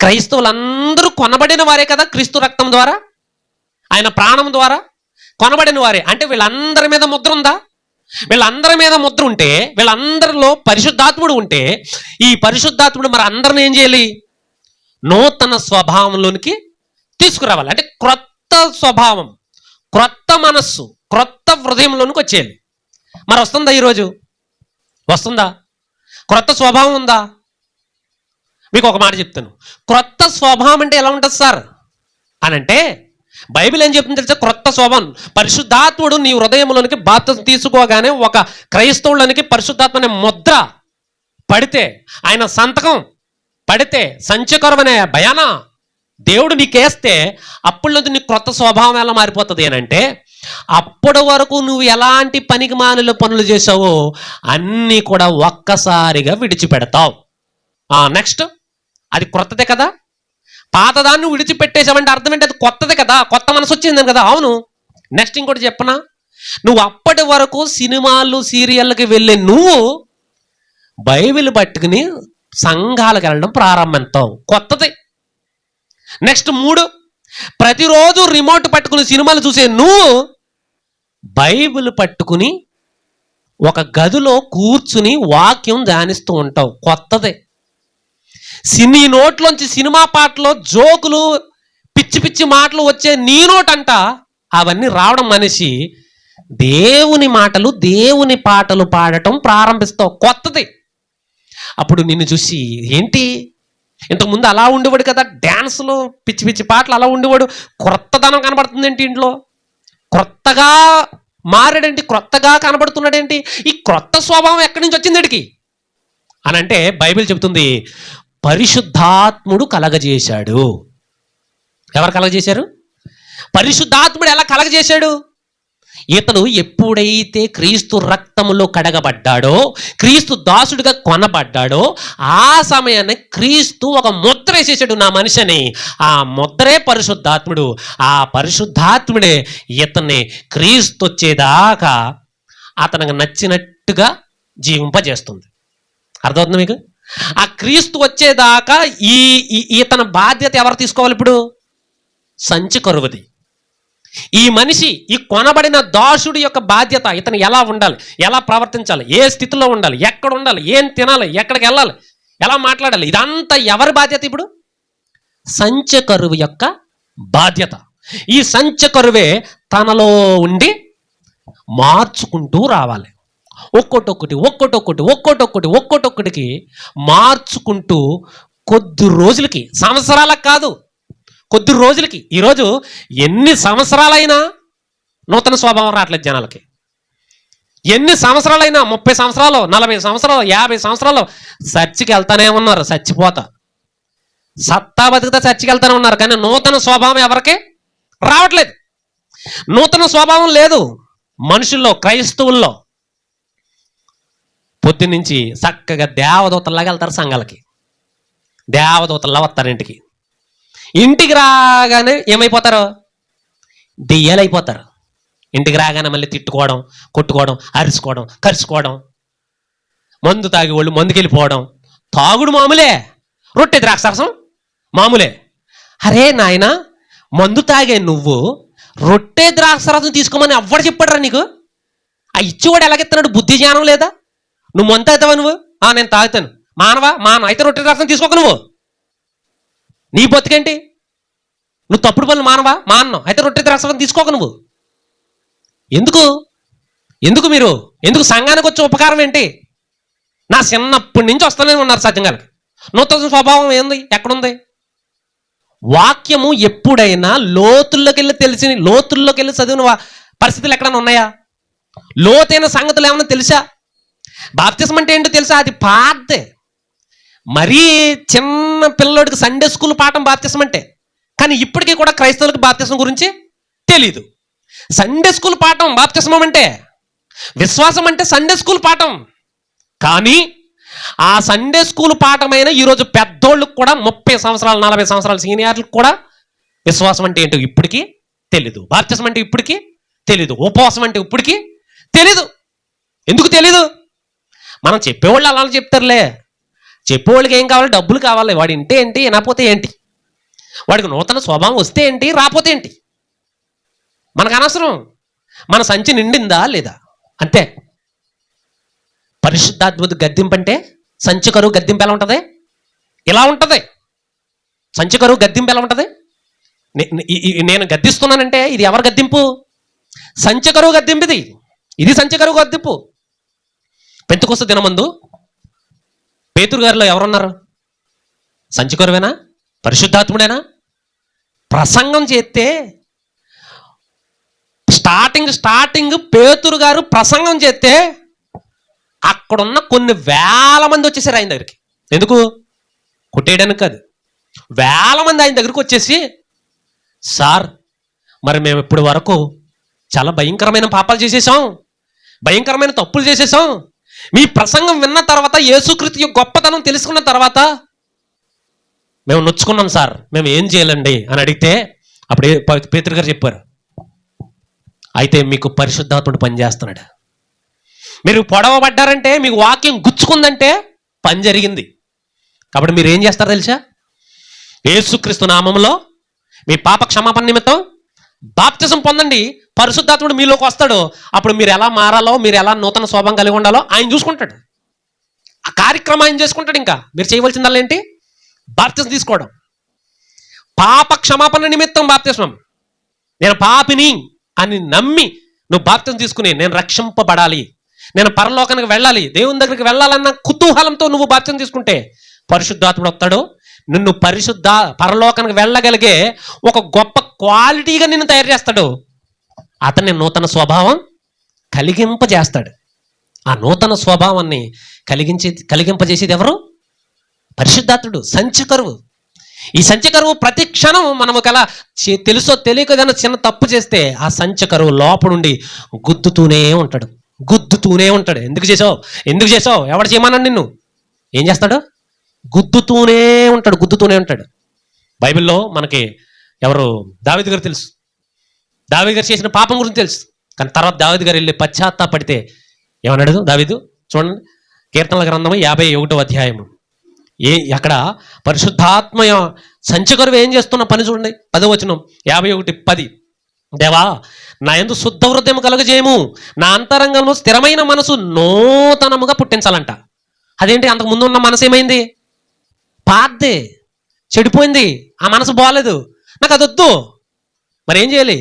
క్రైస్తవులందరూ కొనబడిన వారే కదా, క్రీస్తు రక్తం ద్వారా, ఆయన ప్రాణం ద్వారా కొనబడిన వారే. అంటే వీళ్ళందరి మీద ముద్ర ఉందా? వీళ్ళందరి మీద ముద్ర ఉంటే, వీళ్ళందరిలో పరిశుద్ధాత్ముడు ఉంటే, ఈ పరిశుద్ధాత్ముడు మరి అందరిని ఏం చేయాలి? నూతన స్వభావంలోనికి తీసుకురావాలి. అంటే క్రొత్త స్వభావం, క్రొత్త మనస్సు, క్రొత్త హృదయంలోనికి వచ్చేయాలి. మరి వస్తుందా? ఈరోజు వస్తుందా? క్రొత్త స్వభావం ఉందా? మీకు ఒక మాట చెప్తాను. క్రొత్త స్వభావం అంటే ఎలా ఉంటుంది సార్ అనంటే, బైబిల్ ఏం చెప్తుంది తెలుసా? క్రొత్త స్వభావం. పరిశుద్ధాత్ముడు నీ హృదయంలోనికి బాప్తిసం తీసుకోగానే ఒక క్రైస్తవులనికి పరిశుద్ధాత్మ అనే ముద్ర పడితే, ఆయన సంతకం పడితే, సంచకరమనే భయాన దేవుడు నీకేస్తే, అప్పటి నుంచి నీకు క్రొత్త స్వభావం ఎలా మారిపోతుంది అనంటే, అప్పటి వరకు నువ్వు ఎలాంటి పనికి మాలిన పనులు చేసావో అన్నీ కూడా ఒక్కసారిగా విడిచిపెడతావు. నెక్స్ట్, అది క్రొత్తదే కదా. పాతదాన్ని విడిచిపెట్టేసావంటే అర్థం ఏంటి? అది కొత్తది కదా, కొత్త మనసు వచ్చిందని కదా. అవును. నెక్స్ట్ ఇంకోటి చెప్పనా? నువ్వు అప్పటి వరకు సినిమాలు సీరియళ్ళకి వెళ్ళే నువ్వు బైబిల్ పట్టుకుని సంఘాలకు వెళ్ళడం ప్రారంభిస్తావు, కొత్తది. నెక్స్ట్ 3, ప్రతిరోజు రిమోట్ పట్టుకుని సినిమాలు చూసే నువ్వు బైబిల్ పట్టుకుని ఒక గదిలో కూర్చుని వాక్యం ధ్యానిస్తూ ఉంటావు, కొత్తదే. సినీ నోట్లోంచి సినిమా పాటలు, జోకులు, పిచ్చి పిచ్చి మాటలు వచ్చే నీ నోటంట అవన్నీ రావడం మనిషి దేవుని మాటలు, దేవుని పాటలు పాడటం ప్రారంభిస్తావు. కొత్తది. అప్పుడు నిన్ను చూసి ఏంటి ఇంతకుముందు అలా ఉండేవాడు కదా, డ్యాన్సులు, పిచ్చి పిచ్చి పాటలు అలా ఉండేవాడు, క్రొత్తదనం కనబడుతుంది ఏంటి, ఇంట్లో క్రొత్తగా మారాడేంటి, క్రొత్తగా కనబడుతున్నాడేంటి, ఈ క్రొత్త స్వభావం ఎక్కడి నుంచి వచ్చింది వీడికి అని అంటే బైబిల్ చెబుతుంది పరిశుద్ధాత్ముడు కలగజేశాడు. ఎవరు కలగజేశారు? పరిశుద్ధాత్ముడు ఎలా కలగజేశాడు? ఇతను ఎప్పుడైతే క్రీస్తు రక్తములో కడగబడ్డాడో, క్రీస్తు దాసుడిగా కొనబడ్డాడో, ఆ సమయాన్ని క్రీస్తు ఒక ముద్ర వేసేసాడు నా మనిషిని. ఆ ముద్రే పరిశుద్ధాత్ముడు. ఆ పరిశుద్ధాత్ముడే ఇతన్ని క్రీస్తు వచ్చేదాకా అతనికి నచ్చినట్టుగా జీవింపజేస్తుంది. అర్థమవుతుంది మీకు? ఆ క్రీస్తు వచ్చేదాకా ఇతని బాధ్యత ఎవరు తీసుకోవాలి? ఇప్పుడు సంచి కరువుది. ఈ మనిషి, ఈ కొనబడిన దాసుడి యొక్క బాధ్యత, ఇతను ఎలా ఉండాలి, ఎలా ప్రవర్తించాలి, ఏ స్థితిలో ఉండాలి, ఎక్కడ ఉండాలి, ఏం తినాలి, ఎక్కడికి వెళ్ళాలి, ఎలా మాట్లాడాలి, ఇదంతా ఎవరి బాధ్యత? ఇప్పుడు సంచకరువు యొక్క బాధ్యత. ఈ సంచకరువే తనలో ఉండి మార్చుకుంటూ రావాలి. ఒక్కొక్కటికి మార్చుకుంటూ కొద్ది రోజులకి, సంవత్సరాలకు కాదు, కొద్ది రోజులకి. ఈరోజు ఎన్ని సంవత్సరాలైనా నూతన స్వభావం రావట్లేదు జనాలకి. ఎన్ని సంవత్సరాలైనా, 30 సంవత్సరాలు, 40 సంవత్సరాలు, 50 సంవత్సరాలు చర్చికి వెళ్తానే ఉన్నారు. చచ్చిపోతా సత్తా బతికితే చర్చికి వెళ్తానే ఉన్నారు. కానీ నూతన స్వభావం ఎవరికి రావట్లేదు. నూతన స్వభావం లేదు మనుషుల్లో, క్రైస్తవుల్లో. పొద్దున్నుంచి చక్కగా దేవదూతల్లాగా వెళ్తారు సంఘాలకి, దేవదూతల్లా వస్తారు ఇంటికి. ఇంటికి రాగానే ఏమైపోతారు? దెయ్యాలైపోతారు. ఇంటికి రాగానే మళ్ళీ తిట్టుకోవడం, కొట్టుకోవడం, అరుచుకోవడం, కరుచుకోవడం, మందు తాగి వాళ్ళు మందుకెళ్ళిపోవడం. తాగుడు మామూలే, రొట్టె ద్రాక్షారసం మామూలే. అరే నాయన, మందు తాగే నువ్వు రొట్టె ద్రాక్షారసం తీసుకోమని ఎవ్వడు చెప్పాడురా నీకు? ఆ ఇచ్చివాడు ఎలాగెత్తున్నాడు? బుద్ధి జ్ఞానం లేదా? నువ్వు మందు తాగుతావా? నువ్వు నేను తాగుతాను. మానవా? అయితే రొట్టె ద్రాక్షారసం తీసుకోక నువ్వు. నీ బతికేంటి? నువ్వు తప్పుడు పనులు మానవా? మానవు. అయితే రొట్టె ద్రాక్షారసం తీసుకోక నువ్వు. ఎందుకు మీరు సంఘానికి వచ్చే ఉపకారం ఏంటి? నా చిన్నప్పటి నుంచి వస్తూనే ఉన్నారు సత్యంగాలకి. నూతన స్వభావం ఏంది? ఎక్కడుంది? వాక్యము ఎప్పుడైనా లోతుల్లోకి వెళ్ళి చదివిన పరిస్థితులు ఎక్కడైనా ఉన్నాయా? లోతైన సంగతులు ఏమన్నా తెలుసా? బాప్తిస్మం అంటే ఏంటో తెలుసా? అది పాతే. మరీ చిన్న పిల్లోడికి సండే స్కూల్ పాఠం బాప్తిస్మం అంటే. కానీ ఇప్పటికీ కూడా క్రైస్తవులకు బాప్తిస్మం గురించి తెలీదు. సండే స్కూల్ పాఠం బాప్తిస్మం అంటే. విశ్వాసం అంటే సండే స్కూల్ పాఠం. కానీ ఆ సండే స్కూల్ పాఠమైన ఈరోజు పెద్దోళ్ళకు కూడా 30 సంవత్సరాలు, 40 సంవత్సరాలు సీనియర్లకు కూడా విశ్వాసం అంటే ఏంటో ఇప్పటికీ తెలీదు. బాప్తిస్మం అంటే ఇప్పటికీ తెలీదు. ఉపవాసం అంటే ఇప్పటికీ తెలీదు. ఎందుకు తెలీదు? మనం చెప్పేవాళ్ళు అలా చెప్తారులే. చెప్పేవాళ్ళకి ఏం కావాలి? డబ్బులు కావాలి. వాడు ఇంటే ఏంటి, వినకపోతే ఏంటి, వాడికి నూతన స్వభావం వస్తే ఏంటి, రాకపోతే ఏంటి, మనకు అనవసరం. మన సంచి నిండిందా లేదా అంతే. పరిశుద్ధాత్మక గద్దింపు అంటే, సంచి కరువు గద్దింపు ఎలా ఉంటుంది? ఇలా ఉంటుంది. సంచి కరువు గద్దింపు ఎలా ఉంటుంది? నేను గద్దిస్తున్నానంటే ఇది ఎవరు గద్దింపు? సంచి కరువు గద్దింపు. ఇది సంచి కరువు గద్దింపు. పెంతెకొస్తు దినమందు పేతురు గారిలో ఎవరున్నారు? సంచి కరువేనా? పరిశుద్ధాత్ముడేనా? ప్రసంగం చేస్తే స్టార్టింగ్ పేతురు గారు ప్రసంగం చేస్తే అక్కడున్న కొన్ని వేల మంది వచ్చేసారు ఆయన దగ్గరికి. ఎందుకు? కొట్టేయడానికి కాదు. వేల మంది ఆయన దగ్గరికి వచ్చేసి, సార్ మరి మేము ఇప్పటి వరకు చాలా భయంకరమైన పాపాలు చేసేసాం, భయంకరమైన తప్పులు చేసేసాం. మీ ప్రసంగం విన్న తర్వాత, యేసుక్రీస్తు యొక్క గొప్పతనం తెలుసుకున్న తర్వాత మేము నొచ్చుకున్నాం సార్, మేము ఏం చేయాలండి అని అడిగితే అప్పుడు పేతురు గారు చెప్పారు, అయితే మీకు పరిశుద్ధాత్ముడు పనిచేస్తున్నాడు. మీరు పొడవబడ్డారంటే, మీకు వాక్యం గుచ్చుకుందంటే పని జరిగింది. కాబట్టి మీరు ఏం చేస్తారో తెలుసా? యేసుక్రీస్తు నామములో మీ పాప క్షమాపణ నిమిత్తం బాప్తిజం పొందండి. పరిశుద్ధాత్ముడు మీలోకి వస్తాడు. అప్పుడు మీరు ఎలా మారాలో, మీరు ఎలా నూతన స్వభావం కలిగి ఉండాలో ఆయన చూసుకుంటాడు. ఆ కార్యక్రమం ఆయన చేసుకుంటాడు. ఇంకా మీరు చేయవలసిందల్లా ఏంటి? బాప్తిస్మం తీసుకోవడం. పాప క్షమాపణ నిమిత్తం బాప్తిస్మం. నేను పాపిని అని నమ్మి నువ్వు బాప్తిస్మం తీసుకుని నేను రక్షింపబడాలి, నేను పరలోకానికి వెళ్ళాలి, దేవుని దగ్గరికి వెళ్ళాలన్న కుతూహలంతో నువ్వు బాప్తిస్మం తీసుకుంటే పరిశుద్ధాత్ముడు వస్తాడు. నిన్ను పరలోకానికి వెళ్ళగలిగే ఒక గొప్ప క్వాలిటీగా నిన్ను తయారు చేస్తాడు. అతన్ని నూతన స్వభావం కలిగింపజేస్తాడు. ఆ నూతన స్వభావాన్ని కలిగింపజేసేది ఎవరు? పరిశుద్ధాత్ముడు. సంచకరువు. ఈ సంచకరువు ప్రతి క్షణం మనము కల తెలుసో తెలియక ఏదైనా చిన్న తప్పు చేస్తే ఆ సంచకరువు లోపడుండి గుద్దుతూనే ఉంటాడు. ఎందుకు చేసావు ఎవడు చేయమన్నాడు నిన్ను? ఏం చేస్తాడు? గుద్దుతూనే ఉంటాడు. బైబిల్లో మనకి ఎవరు? దావీదు గారు తెలుసు. దావీదు గారు చేసిన పాపం గురించి తెలుసు. కానీ తర్వాత దావీదు గారు వెళ్ళి పశ్చాత్తాపడితే ఏమన్నాడు దావీదు? చూడండి, కీర్తనల గ్రంథము 51వ అధ్యాయము. అక్కడ పరిశుద్ధాత్మ సంచకరువు ఏం చేస్తున్న పని చూడండి. 10వ వచనం 51:10. దేవా, నా యందు శుద్ధ హృదయం కలుగజేయము, నా అంతరంగంలో స్థిరమైన మనసు నూతనముగా పుట్టించాలంట. అదేంటి? అంతకు ముందు ఉన్న మనసు ఏమైంది? పాతదే, చెడిపోయింది. ఆ మనసు బాగలేదు, నాకు అది వద్దు. మరి ఏం చేయాలి?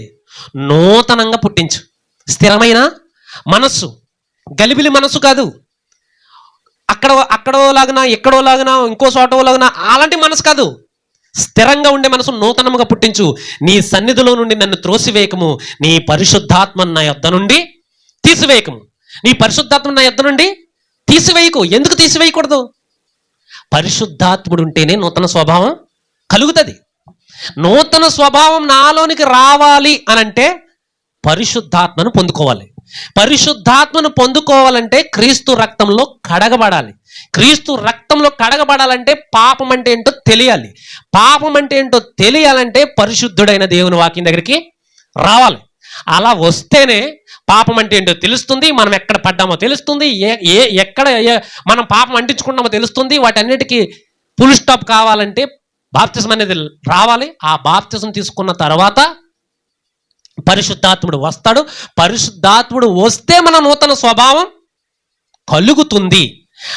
నూతనంగా పుట్టించు. స్థిరమైన మనస్సు, గలిబిలి మనసు కాదు. అక్కడో లాగినా ఎక్కడో లాగినా ఇంకో చోటో లాగినా అలాంటి మనసు కాదు. స్థిరంగా ఉండే మనసు నూతనముగా పుట్టించు. నీ సన్నిధిలో నుండి నన్ను త్రోసివేయకము, నీ పరిశుద్ధాత్మ నా యొద్ద నుండి తీసివేయకము. నీ పరిశుద్ధాత్మ నా యొద్ద నుండి తీసివేయకు. ఎందుకు తీసివేయకూడదు? పరిశుద్ధాత్ముడు ఉంటేనే నూతన స్వభావం కలుగుతుంది. నూతన స్వభావం నాలోనికి రావాలి అనంటే పరిశుద్ధాత్మను పొందుకోవాలి. పరిశుద్ధాత్మను పొందుకోవాలంటే క్రీస్తు రక్తంలో కడగబడాలి. క్రీస్తు రక్తంలో కడగబడాలంటే పాపం అంటే ఏంటో తెలియాలి. పాపం అంటే ఏంటో తెలియాలంటే పరిశుద్ధుడైన దేవుని వాక్యం దగ్గరికి రావాలి. అలా వస్తేనే పాపం అంటే ఏంటో తెలుస్తుంది, మనం ఎక్కడ పడ్డామో తెలుస్తుంది, ఎక్కడ మనం పాపం అంటించుకున్నామో తెలుస్తుంది. వాటన్నిటికీ ఫుల్ స్టాప్ కావాలంటే బాప్తిజం అనేది రావాలి. ఆ బాప్తిజం తీసుకున్న తర్వాత పరిశుద్ధాత్ముడు వస్తాడు. పరిశుద్ధాత్ముడు వస్తే మన నూతన స్వభావం కలుగుతుంది.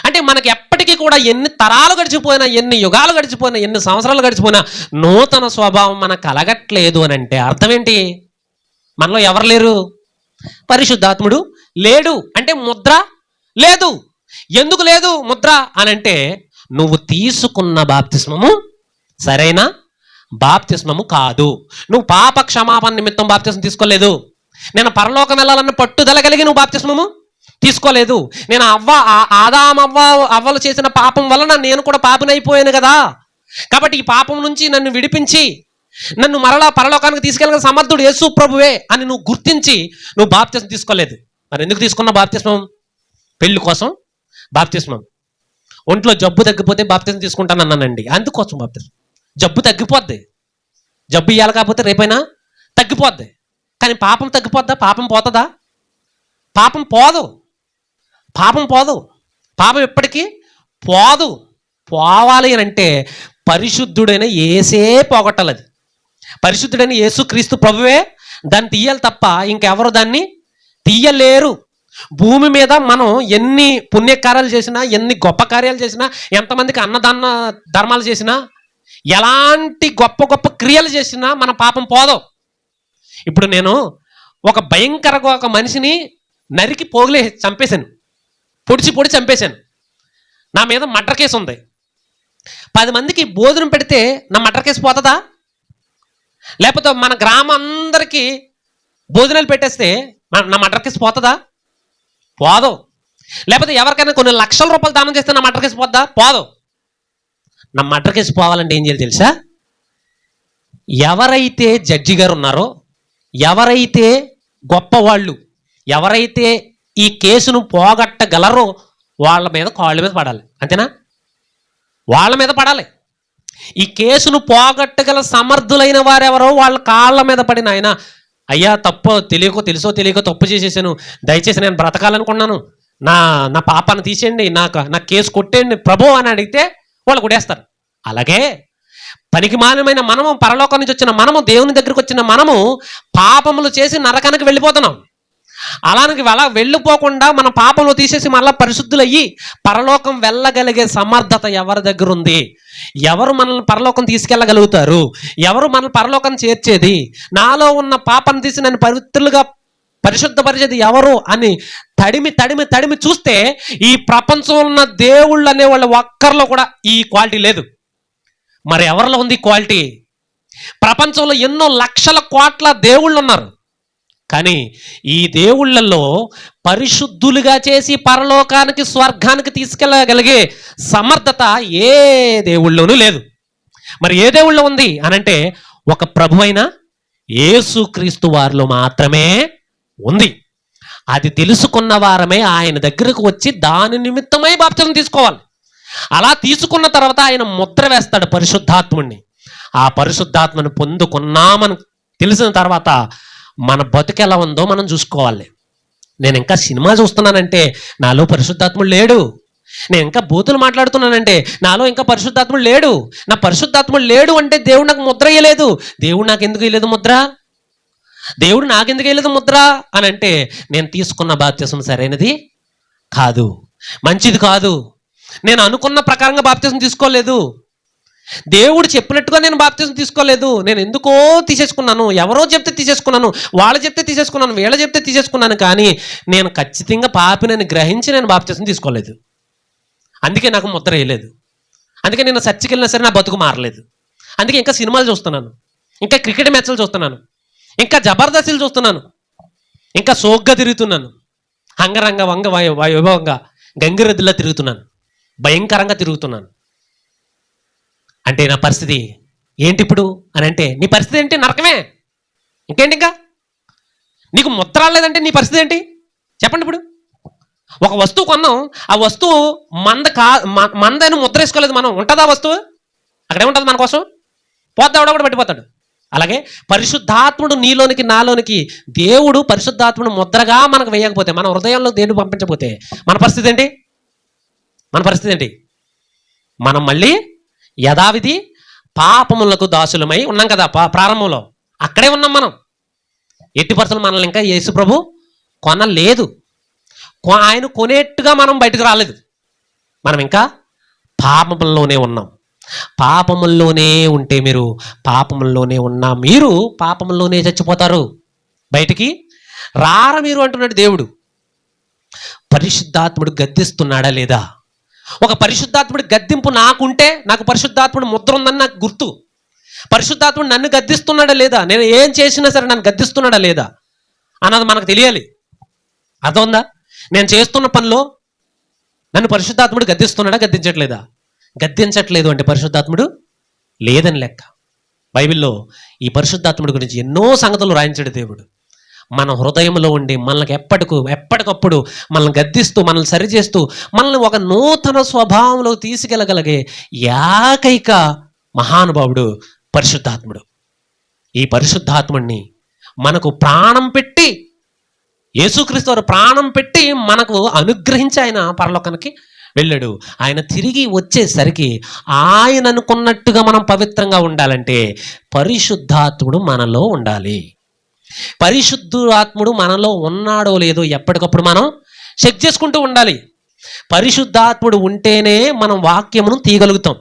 అంటే మనకి ఎప్పటికీ కూడా ఎన్ని తరాలు గడిచిపోయినా, ఎన్ని యుగాలు గడిచిపోయినా, ఎన్ని సంవత్సరాలు గడిచిపోయినా నూతన స్వభావం మనకు కలగట్లేదు అని అంటే అర్థం ఏంటి? మనలో ఎవరు లేరు? పరిశుద్ధాత్ముడు లేడు. అంటే ముద్ర లేదు. ఎందుకు లేదు ముద్ర అని అంటే నువ్వు తీసుకున్న బాప్తిస్మము సరైన బాప్తిస్మము కాదు. నువ్వు పాప క్షమాపణ నిమిత్తం బాప్తిస్మం తీసుకోలేదు. నేను పరలోకం వెళ్ళాలన్న పట్టుదల కలిగి నువ్వు బాప్తిస్మము తీసుకోలేదు. నేను అవ్వలు చేసిన పాపం వలన నేను కూడా పాపినైపోయాను కదా, కాబట్టి ఈ పాపం నుంచి నన్ను విడిపించి నన్ను మరలా పరలోకానికి తీసుకెళ్ళగల సమర్థుడు యేసు ప్రభువే అని నువ్వు గుర్తించి నువ్వు బాప్తిస్మం తీసుకోలేదు. మరి ఎందుకు తీసుకున్నావు బాప్తిస్మం? పెళ్లి కోసం బాప్తిస్మం. ఒంట్లో జబ్బు తగ్గిపోతే బాప్తిస్మం తీసుకుంటాను అన్నానండి, అందుకోసం బాప్తిస్మం. జబ్బు తగ్గిపోద్ది, జబ్బు ఇవ్వాలి కాకపోతే రేపైనా తగ్గిపోద్ది. కానీ పాపం తగ్గిపోద్దా? పాపం పోతుందా? పాపం పోదు. పాపం ఎప్పటికీ పోదు. పోవాలి అని అంటే పరిశుద్ధుడైన యేసే పోగొట్టాలి. అది పరిశుద్ధుడైన యేసు క్రీస్తు ప్రభువే దాన్ని తీయాలి తప్ప ఇంకెవరు దాన్ని తీయలేరు. భూమి మీద మనం ఎన్ని పుణ్యకార్యాలు చేసినా, ఎన్ని గొప్ప కార్యాలు చేసినా, ఎంతమందికి అన్నదాన ధర్మాలు చేసినా, ఎలాంటి గొప్ప గొప్ప క్రియలు చేసినా మన పాపం పోదు. ఇప్పుడు నేను భయంకరంగా ఒక మనిషిని నరికి చంపేశాను, పొడిచి చంపేశాను. నా మీద మర్డర్ కేసు ఉంది. 10 మందికి భోజనం పెడితే నా మర్డర్ కేసు పోతుందా? లేకపోతే మన గ్రామం అందరికీ భోజనాలు పెట్టేస్తే నా మర్డర్ కేసు పోతుందా? పోదు. లేకపోతే ఎవరికైనా కొన్ని లక్షల రూపాయలు దానం చేస్తే నా మర్డర్ కేసు పోద్దా? పోదు. నా మర్డర్ కేసు పోవాలంటే ఏం చేయాలి తెలుసా? ఎవరైతే జడ్జి గారు ఉన్నారో, ఎవరైతే గొప్పవాళ్ళు, ఎవరైతే ఈ కేసును పోగొట్టగలరో వాళ్ళ మీద కాళ్ళ మీద పడాలి. అంతేనా? వాళ్ళ మీద పడాలి. ఈ కేసును పోగొట్టగల సమర్థులైన వారెవరో వాళ్ళ కాళ్ళ మీద పడిన ఆయన, అయ్యా తెలుసో తెలియకో తప్పు చేసేసాను, దయచేసి నేను బ్రతకాలనుకున్నాను, నా పాపాన్ని తీసేయండి, నా కేసు కొట్టేయండి ప్రభు అని అడిగితే వాళ్ళు కొట్టేస్తారు. అలాగే పనికిమాలిన మనము, పరలోకం నుంచి వచ్చిన మనము, దేవుని దగ్గరికి వచ్చిన మనము పాపములు చేసి నరకానికి వెళ్ళిపోతున్నాం. అలానికి అలా వెళ్ళిపోకుండా మన పాపంలో తీసేసి మళ్ళీ పరిశుద్ధులయ్యి పరలోకం వెళ్ళగలిగే సమర్థత ఎవరి దగ్గర ఉంది? ఎవరు మనల్ని పరలోకం తీసుకెళ్ళగలుగుతారు? ఎవరు మనల్ని పరలోకం చేర్చేది? నాలో ఉన్న పాపం తీసి నన్ను పవిత్రులుగా పరిశుద్ధపరిచేది ఎవరు అని తడిమి తడిమి తడిమి చూస్తే ఈ ప్రపంచంలో ఉన్న దేవుళ్ళు అనేవాళ్ళు ఒక్కరిలో కూడా ఈ క్వాలిటీ లేదు. మరి ఎవరిలో ఉంది క్వాలిటీ? ప్రపంచంలో ఎన్నో లక్షల కోట్ల దేవుళ్ళు ఉన్నారు, కానీ ఈ దేవుళ్ళల్లో పరిశుద్ధులుగా చేసి పరలోకానికి స్వర్గానికి తీసుకెళ్ళగలిగే సమర్థత ఏ దేవుళ్ళలోనూ లేదు. మరి ఏ దేవుళ్ళో ఉంది అనంటే ఒక ప్రభు అయిన యేసుక్రీస్తు వారిలో మాత్రమే ఉంది. అది తెలుసుకున్న వారమే ఆయన దగ్గరకు వచ్చి దాని నిమిత్తమై బాప్తిసం తీసుకోవాలి. అలా తీసుకున్న తర్వాత ఆయన ముద్ర వేస్తాడు పరిశుద్ధాత్ముడిని. ఆ పరిశుద్ధాత్మను పొందుకున్నామని తెలిసిన తర్వాత మన బతుకు ఎలా ఉందో మనం చూసుకోవాలి. నేను ఇంకా సినిమా చూస్తున్నానంటే నాలో పరిశుద్ధాత్ముడు లేడు. నేను ఇంకా బూతులు మాట్లాడుతున్నానంటే నాలో ఇంకా పరిశుద్ధాత్ముడు లేడు. నా పరిశుద్ధాత్ముడు లేడు అంటే దేవుడు నాకు ముద్ర వేయలేదు. దేవుడు నాకు ఎందుకు వేయలేదు ముద్ర? దేవుడు నాకెందుకు వేయలేదు ముద్ర అని అంటే నేను తీసుకున్న బాప్తిసం సరైనది కాదు, మంచిది కాదు. నేను అనుకున్న ప్రకారంగా బాప్తిసం తీసుకోలేదు. దేవుడు చెప్పినట్టుగా నేను బాప్తిసం తీసుకోలేదు. నేను ఎందుకో తీసేసుకున్నాను. ఎవరో చెప్తే తీసేసుకున్నాను, వాళ్ళు చెప్తే తీసేసుకున్నాను, వీళ్ళ చెప్తే తీసేసుకున్నాను. కానీ నేను ఖచ్చితంగా పాపినని గ్రహించి నేను బాప్తిసం తీసుకోలేదు. అందుకే నాకు ముద్ర వేయలేదు. అందుకే నేను చర్చికి వెళ్ళినా సరే నా బతుకు మారలేదు. అందుకే ఇంకా సినిమాలు చూస్తున్నాను, ఇంకా క్రికెట్ మ్యాచ్లు చూస్తున్నాను, ఇంకా జబర్దస్తులు చూస్తున్నాను, ఇంకా సోగ్గా తిరుగుతున్నాను, అంగరంగ వంగ వైభవంగా గంగిరెద్దులా తిరుగుతున్నాను, భయంకరంగా తిరుగుతున్నాను. అంటే నా పరిస్థితి ఏంటి ఇప్పుడు అని అంటే, నీ పరిస్థితి ఏంటి? నరకమే. ఇంకేంటి? ఇంకా నీకు ముద్ర రాలేదంటే నీ పరిస్థితి ఏంటి చెప్పండి. ఇప్పుడు ఒక వస్తువు కొన్నాం, ఆ వస్తువు మందని ముద్ర వేసుకోలేదు మనం, ఉంటుందా వస్తువు? అక్కడే ఉంటుంది మన కోసం, పోతే ఎవడో కూడా పట్టిపోతాడు. అలాగే పరిశుద్ధాత్ముడు నీలోనికి నాలోనికి దేవుడు పరిశుద్ధాత్ముడు ముద్రగా మనకు వేయకపోతే, మన హృదయంలో దేవుడు పంపించకపోతే మన పరిస్థితి ఏంటి? మన పరిస్థితి ఏంటి? మనం మళ్ళీ యథావిధి పాపములకు దాసులమై ఉన్నాం కదా. ప్రారంభంలో అక్కడే ఉన్నాం మనం. ఎట్టి పరిస్థితులు మనల్ని ఇంకా యేసు ప్రభు కొనలేదు. ఆయన కొనేట్టుగా మనం బయటకు రాలేదు. మనం ఇంకా పాపముల్లోనే ఉన్నాం. పాపముల్లోనే ఉంటే మీరు పాపముల్లోనే చచ్చిపోతారు, బయటికి రార మీరు అంటున్నాడు దేవుడు. పరిశుద్ధాత్ముడు గద్దిస్తున్నాడా లేదా? ఒక పరిశుద్ధాత్ముడి గద్దింపు నాకుంటే, నాకు పరిశుద్ధాత్ముడు ముద్ర ఉందని నాకు గుర్తు. పరిశుద్ధాత్ముడు నన్ను గద్దిస్తున్నాడా లేదా, నేను ఏం చేసినా సరే నన్ను గద్దిస్తున్నాడా లేదా అన్నది మనకు తెలియాలి. అర్థం? నేను చేస్తున్న పనిలో నన్ను పరిశుద్ధాత్ముడు గద్దిస్తున్నాడా, గద్దించట్లేదా? గద్దించట్లేదు అంటే పరిశుద్ధాత్ముడు లేదని లెక్క. బైబిల్లో ఈ పరిశుద్ధాత్ముడి గురించి ఎన్నో సంగతులు రాయించాడు దేవుడు. మన హృదయంలో ఉండి మనల్ని ఎప్పటికప్పుడు మనల్ని గద్దిస్తూ, మనల్ని సరిచేస్తూ, మనల్ని ఒక నూతన స్వభావంలో తీసుకెళ్ళగలిగే ఏకైక మహానుభావుడు పరిశుద్ధాత్ముడు. ఈ పరిశుద్ధాత్ముడిని మనకు ప్రాణం పెట్టి, యేసుక్రీస్తు వారు ప్రాణం పెట్టి మనకు అనుగ్రహించి ఆయన పరలోకానికి వెళ్ళాడు. ఆయన తిరిగి వచ్చేసరికి ఆయన అనుకున్నట్టుగా మనం పవిత్రంగా ఉండాలంటే పరిశుద్ధాత్ముడు మనలో ఉండాలి. పరిశుద్ధాత్ముడు మనలో ఉన్నాడో లేదో ఎప్పటికప్పుడు మనం చెక్ చేసుకుంటూ ఉండాలి. పరిశుద్ధాత్ముడు ఉంటేనే మనం వాక్యమును తీయగలుగుతాం.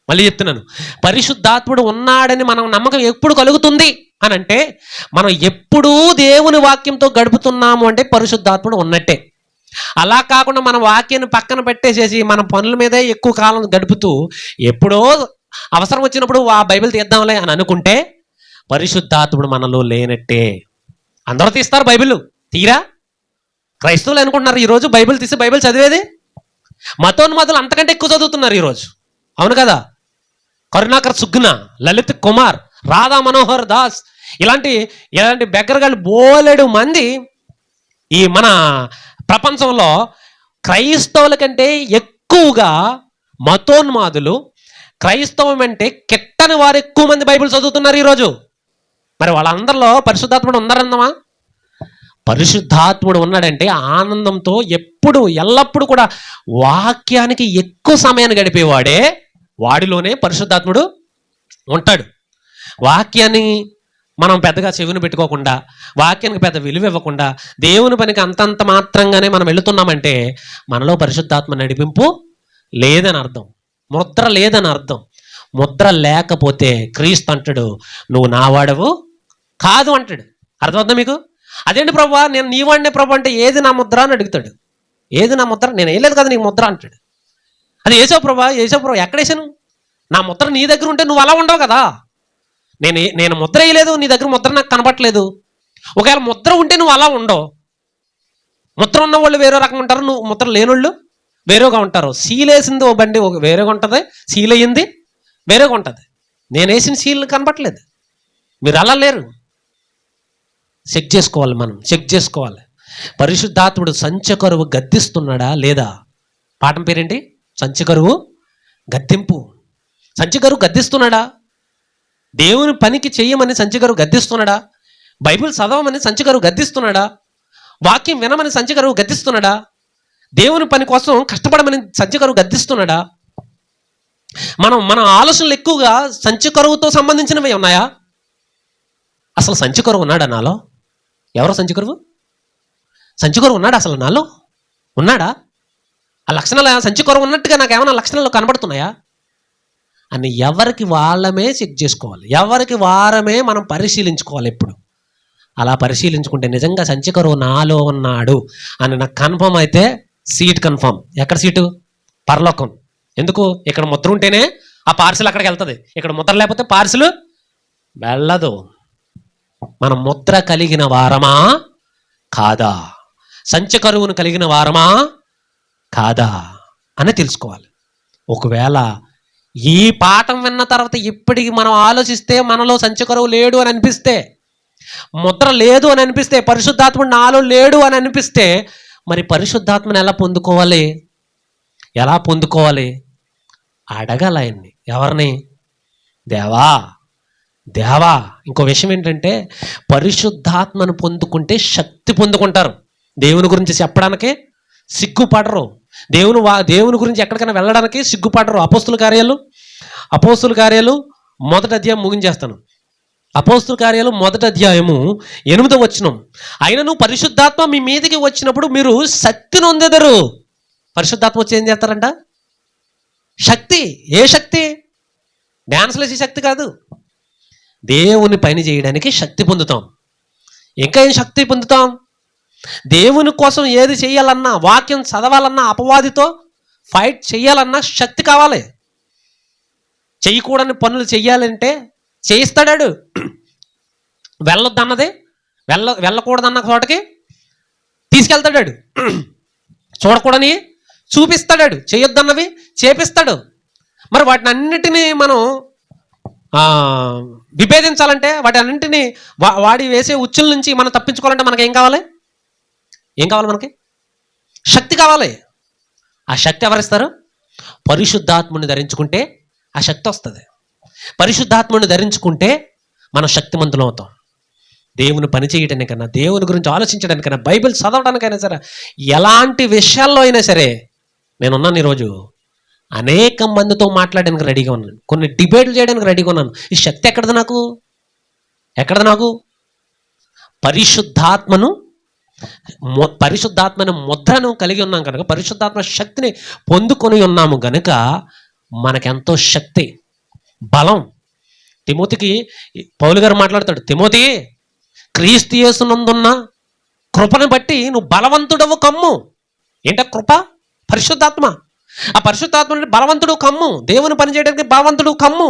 మళ్ళీ చెప్తున్నాను, పరిశుద్ధాత్ముడు ఉన్నాడని మనం నమ్మకం ఎప్పుడు కలుగుతుంది అని అంటే, మనం ఎప్పుడూ దేవుని వాక్యంతో గడుపుతున్నాము అంటే పరిశుద్ధాత్ముడు ఉన్నట్టే. అలా కాకుండా మన వాక్యాన్ని పక్కన పెట్టేసేసి మన పనుల మీదే ఎక్కువ కాలం గడుపుతూ ఎప్పుడో అవసరం వచ్చినప్పుడు ఆ బైబిల్ తీద్దాంలే అని అనుకుంటే పరిశుద్ధాత్ముడు మనలో లేనట్టే. అందరూ తీస్తారు బైబిల్, తీరా క్రైస్తవులు అనుకుంటున్నారు ఈరోజు బైబిల్ తీసి బైబిల్ చదివేది. మతోన్మాదులు అంతకంటే ఎక్కువ చదువుతున్నారు ఈరోజు, అవును కదా. కరుణాకర్ సుగ్న, లలిత్ కుమార్, రాధా మనోహర్ దాస్, ఇలాంటి బెగ్గరగాళ్ళు బోలెడు మంది ఈ మన ప్రపంచంలో క్రైస్తవుల కంటే ఎక్కువగా మతోన్మాదులు, క్రైస్తవం అంటే కెట్టని వారు ఎక్కువ మంది బైబిల్ చదువుతున్నారు ఈరోజు. మరి వాళ్ళందరిలో పరిశుద్ధాత్ముడు ఉన్నారన్నమా? పరిశుద్ధాత్ముడు ఉన్నాడంటే ఆనందంతో ఎల్లప్పుడూ కూడా వాక్యానికి ఎక్కువ సమయాన్ని గడిపేవాడే, వాడిలోనే పరిశుద్ధాత్ముడు ఉంటాడు. వాక్యాన్ని మనం పెద్దగా చెవిని పెట్టుకోకుండా, వాక్యానికి పెద్ద విలువ ఇవ్వకుండా, దేవుని పనికి అంతంత మాత్రంగానే మనం వెళుతున్నామంటే మనలో పరిశుద్ధాత్మ నడిపింపు లేదని అర్థం, ముద్ర లేదని అర్థం. ముద్ర లేకపోతే క్రీస్తు అంటాడు, నువ్వు నా వాడవు కాదు అంటాడు. అర్థమవుతుందా మీకు? అదేంటి ప్రభా, నేను నీ వాడినే ప్రభు అంటే ఏది నా ముద్ర అని అడుగుతాడు. ఏది నా ముద్ర? నేను వేయలేదు కదా నీకు ముద్ర అంటాడు. అది వేసావు ప్రభా, ఎక్కడ వేసాను? నా ముద్ర నీ దగ్గర ఉంటే నువ్వు అలా ఉండవు కదా. నేను ముద్ర వేయలేదు, నీ దగ్గర ముద్ర నాకు కనపట్లేదు. ఒకవేళ ముద్ర ఉంటే నువ్వు అలా ఉండవు. ముద్ర ఉన్న వాళ్ళు వేరే రకంగా ఉంటారు, నువ్వు ముద్ర లేనోళ్ళు వేరేగా ఉంటారు. సీలేసింది ఓ బండి వేరేగా ఉంటుంది, సీల్ అయ్యింది వేరేగా ఉంటుంది. నేను వేసిన సీల్ కనపట్లేదు, మీరు అలా లేరు. చెక్ చేసుకోవాలి, మనం చెక్ చేసుకోవాలి. పరిశుద్ధాత్ముడు సంచకరువు గద్దిస్తున్నాడా లేదా? పాఠం పేరేంటి? సంచకరువు గద్దింపు. సంచకరువు గద్దిస్తున్నాడా? దేవుని పనికి చెయ్యమని సంచకరువు గద్దిస్తున్నాడా? బైబిల్ చదవమని సంచకరువు గద్దిస్తున్నాడా? వాక్యం వినమని సంచకరువు గద్దిస్తున్నాడా? దేవుని పని కోసం కష్టపడమని సంచకరువు గద్దిస్తున్నాడా? మన ఆలోచనలు ఎక్కువగా సంచకరువుతో సంబంధించినవి ఉన్నాయా? అసలు సంచకరువు ఉన్నాడా నాలో? ఎవరో సంచకరువు? సంచకరువు ఉన్నాడా అసలు నాలో? ఉన్నాడా? ఆ లక్షణాలు సంచకరువు ఉన్నట్టుగా నాకు ఏమైనా లక్షణాలు కనబడుతున్నాయా అని ఎవరికి వాళ్ళమే చెక్ చేసుకోవాలి. ఎవరికి వారమే మనం పరిశీలించుకోవాలి. ఎప్పుడు అలా పరిశీలించుకుంటే నిజంగా సంచకరువు నాలో ఉన్నాడు అని నాకు కన్ఫర్మ్ అయితే సీట్ కన్ఫర్మ్. ఎక్కడ సీటు? పరలోకం. ఎందుకు? ఇక్కడ ముద్ర ఉంటేనే ఆ పార్సిల్ అక్కడికి వెళ్తుంది. ఇక్కడ ముద్ర లేకపోతే పార్సిల్ వెళ్ళదు. మనం ముద్ర కలిగిన వారమా కాదా? సంచకరువును కలిగిన వారమా కాదా అని తెలుసుకోవాలి. ఒకవేళ ఈ పాఠం విన్న తర్వాత ఇప్పటికి మనం ఆలోచిస్తే మనలో సంచకరువు లేడు అని అనిపిస్తే, ముద్ర లేదు అని అనిపిస్తే, పరిశుద్ధాత్ముడు నాలో లేడు అని అనిపిస్తే, మరి పరిశుద్ధాత్మని ఎలా పొందుకోవాలి? ఎలా పొందుకోవాలి? అడగాల ఆయన్ని. ఎవరిని? దేవా దేవా. ఇంకో విషయం ఏంటంటే, పరిశుద్ధాత్మను పొందుకుంటే శక్తి పొందుకుంటారు. దేవుని గురించి చెప్పడానికి సిగ్గుపడరు. దేవుని గురించి ఎక్కడికైనా వెళ్ళడానికి సిగ్గుపడరు. అపోస్తుల కార్యాలు 1వ అధ్యాయం ముగించేస్తాను. అపోస్తుల కార్యాలు 1వ అధ్యాయము 8వ వచనం. అయినను పరిశుద్ధాత్మ మీ మీదకి వచ్చినప్పుడు మీరు శక్తిని పొందెదరు. పరిశుద్ధాత్మ వచ్చి ఏం చేస్తారంట? శక్తి. ఏ శక్తి? డ్యాన్స్లు వేసే శక్తి కాదు. దేవుని పని చేయడానికి శక్తి పొందుతాం. ఇంకా ఏం శక్తి పొందుతాం? దేవుని కోసం ఏది చేయాలన్నా, వాక్యం చదవాలన్నా, అపవాదితో ఫైట్ చేయాలన్నా శక్తి కావాలి. చేయకూడని పనులు చెయ్యాలంటే చేయిస్తాడాడు. వెళ్ళొద్దన్నది వెళ్ళకూడదన్న చోటకి తీసుకెళ్తాడాడు. చూడకూడని చూపిస్తాడాడు. చేయొద్దన్నవి చేపిస్తాడు. మరి వాటిని అన్నిటినీ మనం విభేదించాలంటే, వాటి అన్నింటినీ వాడి వేసే ఉచ్చుల నుంచి మనం తప్పించుకోవాలంటే మనకి ఏం కావాలి? మనకి శక్తి కావాలి. ఆ శక్తి ఎవరిస్తారు? పరిశుద్ధాత్ముని ధరించుకుంటే ఆ శక్తి వస్తుంది. పరిశుద్ధాత్ముని ధరించుకుంటే మనం శక్తిమంతులం అవుతాం. దేవుని పని చేయడానికన్నా, దేవుని గురించి ఆలోచించడానికైనా, బైబిల్ చదవడానికైనా సరే, ఎలాంటి విషయాల్లో అయినా సరే నేనున్నాను. ఈరోజు అనేక మందితో మాట్లాడడానికి రెడీగా ఉన్నాను. కొన్ని డిబేట్లు చేయడానికి రెడీగా ఉన్నాను. ఈ శక్తి ఎక్కడది నాకు? పరిశుద్ధాత్మను ముద్రను కలిగి ఉన్నాం కనుక, పరిశుద్ధాత్మ శక్తిని పొందుకొని ఉన్నాము కనుక మనకెంతో శక్తి, బలం. తిమోతికి పౌలు గారు మాట్లాడతాడు, తిమోతి, క్రీస్తు యేసునందున్న కృపను బట్టి నువ్వు బలవంతుడవు కమ్ము. ఏంట కృప? పరిశుద్ధాత్మ. ఆ పరిశుద్ధాత్మ బలవంతుడు కమ్ము. దేవుని పని చేయడానికి బలవంతుడు కమ్ము.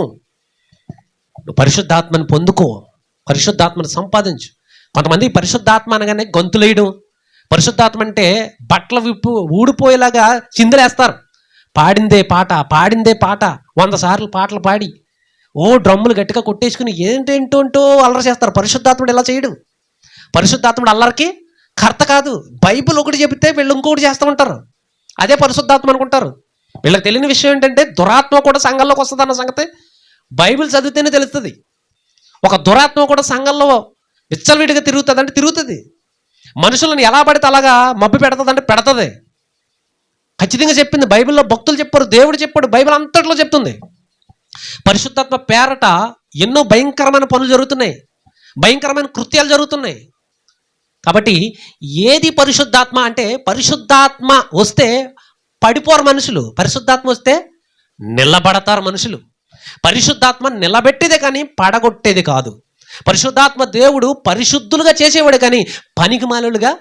నువ్వు పరిశుద్ధాత్మని పొందుకో, పరిశుద్ధాత్మను సంపాదించు. కొంతమంది పరిశుద్ధాత్మ అనగానే గొంతులేయడం, పరిశుద్ధాత్మ అంటే బట్టలు ఊడిపోయేలాగా చిందులేస్తారు. పాడిందే పాట 100 సార్లు పాటలు పాడి డ్రమ్ములు గట్టిగా కొట్టేసుకుని ఏంటేంటో అల్లరి చేస్తారు. పరిశుద్ధాత్ముడు ఎలా చేయడు. పరిశుద్ధాత్ముడు అల్లరికి కర్త కాదు. బైబిల్ ఒకటి చెబితే వీళ్ళు ఇంకొకటి చేస్తూ ఉంటారు. అదే పరిశుద్ధాత్మ అనుకుంటారు. వీళ్ళకి తెలియని విషయం ఏంటంటే, దురాత్మ కూడా సంఘంలోకి వస్తుంది అన్న సంగతి బైబిల్ చదివితేనే తెలుస్తుంది. ఒక దురాత్మ కూడా సంఘంలో విచ్చలవిడిగా తిరుగుతుంది అంటే తిరుగుతుంది. మనుషులను ఎలా పడితే అలాగా మబ్బి పెడుతుంది అంటే పెడుతుంది. ఖచ్చితంగా చెప్పింది బైబిల్లో. భక్తులు చెప్పారు, దేవుడు చెప్పాడు, బైబిల్ అంతట్లో చెప్తుంది. పరిశుద్ధాత్మ పేరట ఎన్నో భయంకరమైన పనులు జరుగుతున్నాయి. భయంకరమైన కృత్యాలు జరుగుతున్నాయి. కాబట్టి ఏది పరిశుద్ధాత్మ అంటే, పరిశుద్ధాత్మ వస్తే పడిపోరు మనుషులు, పరిశుద్ధాత్మ వస్తే నిలబడతారు మనుషులు. పరిశుద్ధాత్మ నిలబెట్టేదే కానీ పడగొట్టేది కాదు. పరిశుద్ధాత్మ దేవుడు పరిశుద్ధులుగా చేసేవాడు కానీ పనికిమాలులుగా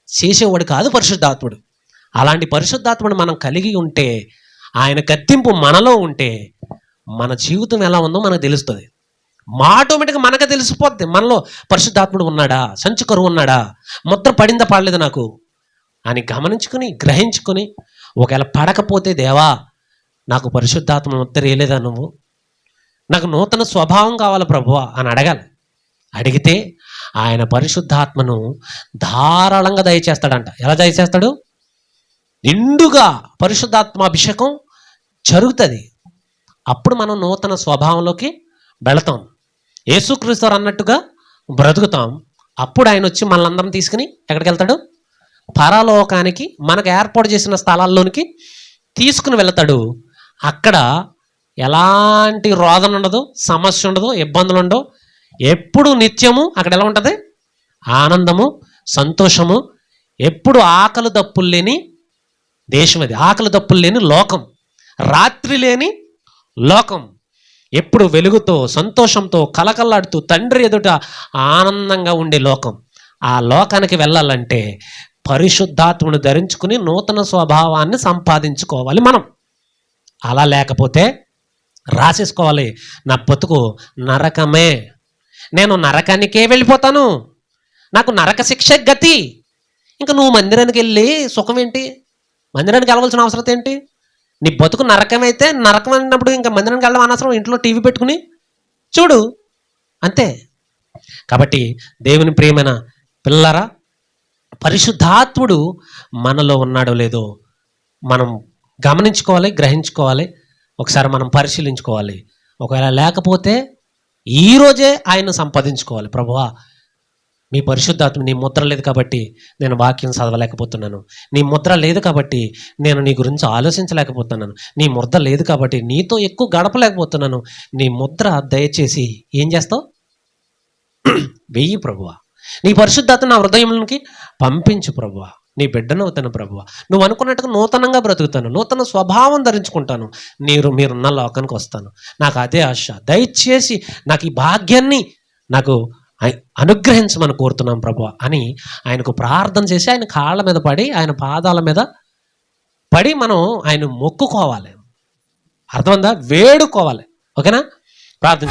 చేసేవాడు కాదు పరిశుద్ధాత్ముడు. అలాంటి పరిశుద్ధాత్మను మనం కలిగి ఉంటే, ఆయన గద్దింపు మనలో ఉంటే, మన జీవితం ఎలా ఉందో మనకు తెలుస్తుంది. ఆటోమేటిక్గా మనకు తెలిసిపోద్ది మనలో పరిశుద్ధాత్ముడు ఉన్నాడా, సంచుకరువు ఉన్నాడా, ముద్ర పడిందా పడలేదు నాకు అని గమనించుకుని గ్రహించుకొని, ఒకవేళ పడకపోతే దేవా నాకు పరిశుద్ధాత్మ ముద్ర వేయలేదా, నువ్వు నాకు నూతన స్వభావం కావాలి ప్రభువా అని అడగాలి. అడిగితే ఆయన పరిశుద్ధాత్మను ధారాళంగా దయచేస్తాడంట. ఎలా దయచేస్తాడు? నిండుగా పరిశుద్ధాత్మ అభిషేకం జరుగుతుంది. అప్పుడు మనం నూతన స్వభావంలోకి వెళతాం, యేసుక్రీస్తు అన్నట్టుగా బ్రతుకుతాం. అప్పుడు ఆయన వచ్చి మనల్ని తీసుకుని ఎక్కడికి వెళ్తాడు? పరలోకానికి, మనకు ఏర్పాటు చేసిన స్థలాల్లోనికి తీసుకుని వెళ్తాడు. అక్కడ ఎలాంటి రోదన ఉండదు, సమస్య ఉండదు, ఇబ్బందులు ఉండవు. ఎప్పుడు నిత్యము అక్కడ ఎలా ఉంటుంది? ఆనందము, సంతోషము. ఎప్పుడు ఆకలి దప్పులు లేని దేశం అది, ఆకలి దప్పులు లేని లోకం, రాత్రి లేని లోకం. ఎప్పుడు వెలుగుతో, సంతోషంతో, కలకల్లాడుతూ తండ్రి ఎదుట ఆనందంగా ఉండే లోకం. ఆ లోకానికి వెళ్ళాలంటే పరిశుద్ధాత్మను ధరించుకుని నూతన స్వభావాన్ని సంపాదించుకోవాలి మనం. అలా లేకపోతే రాసేసుకోవాలి, నా బతుకు నరకమే, నేను నరకానికే వెళ్ళిపోతాను, నాకు నరక శిక్ష గతి. ఇంకా నువ్వు మందిరానికి వెళ్ళి సుఖం ఏంటి? మందిరానికి వెళ్ళవలసిన అవసరం ఏంటి? నీ బతుకు నరకమైతే, నరకం అన్నప్పుడు ఇంకా మందిరానికి వెళ్ళడం అనవసరం, ఇంట్లో టీవీ పెట్టుకుని చూడు అంతే. కాబట్టి దేవుని ప్రియమైన పిల్లరా, పరిశుద్ధాత్ముడు మనలో ఉన్నాడో లేదో మనం గమనించుకోవాలి, గ్రహించుకోవాలి, ఒకసారి మనం పరిశీలించుకోవాలి. ఒకవేళ లేకపోతే ఈరోజే ఆయన సంపాదించుకోవాలి. ప్రభువా, నీ పరిశుద్ధాత్మ, నీ ముద్ర లేదు కాబట్టి నేను వాక్యం చదవలేకపోతున్నాను, నీ ముద్ర లేదు కాబట్టి నేను నీ గురించి ఆలోచించలేకపోతున్నాను, నీ ముద్ర లేదు కాబట్టి నీతో ఎక్కువ గడపలేకపోతున్నాను. నీ ముద్ర దయచేసి ఏం చేస్తావు? వెయ్యి ప్రభువా, నీ పరిశుద్ధాత్మ నా హృదయంలోకి పంపించు ప్రభువా, నీ బిడ్డను అవుతాను ప్రభువా, నువ్వు అనుకున్నట్టుగా నూతనంగా బ్రతుకుతాను, నూతన స్వభావం ధరించుకుంటాను, మీరున్న లోకానికి వస్తాను. నాకు అదే ఆశ. దయచేసి నాకు ఈ భాగ్యాన్ని నాకు అనుగ్రహించమని కోరుతున్నాం ప్రభువా అని ఆయనకు ప్రార్థన చేసి ఆయన కాళ్ళ మీద పడి, ఆయన పాదాల మీద పడి మనం ఆయన మొక్కుకోవాలి. అర్థమైందా? వేడుకోవాలి. ఓకేనా? ప్రార్థన.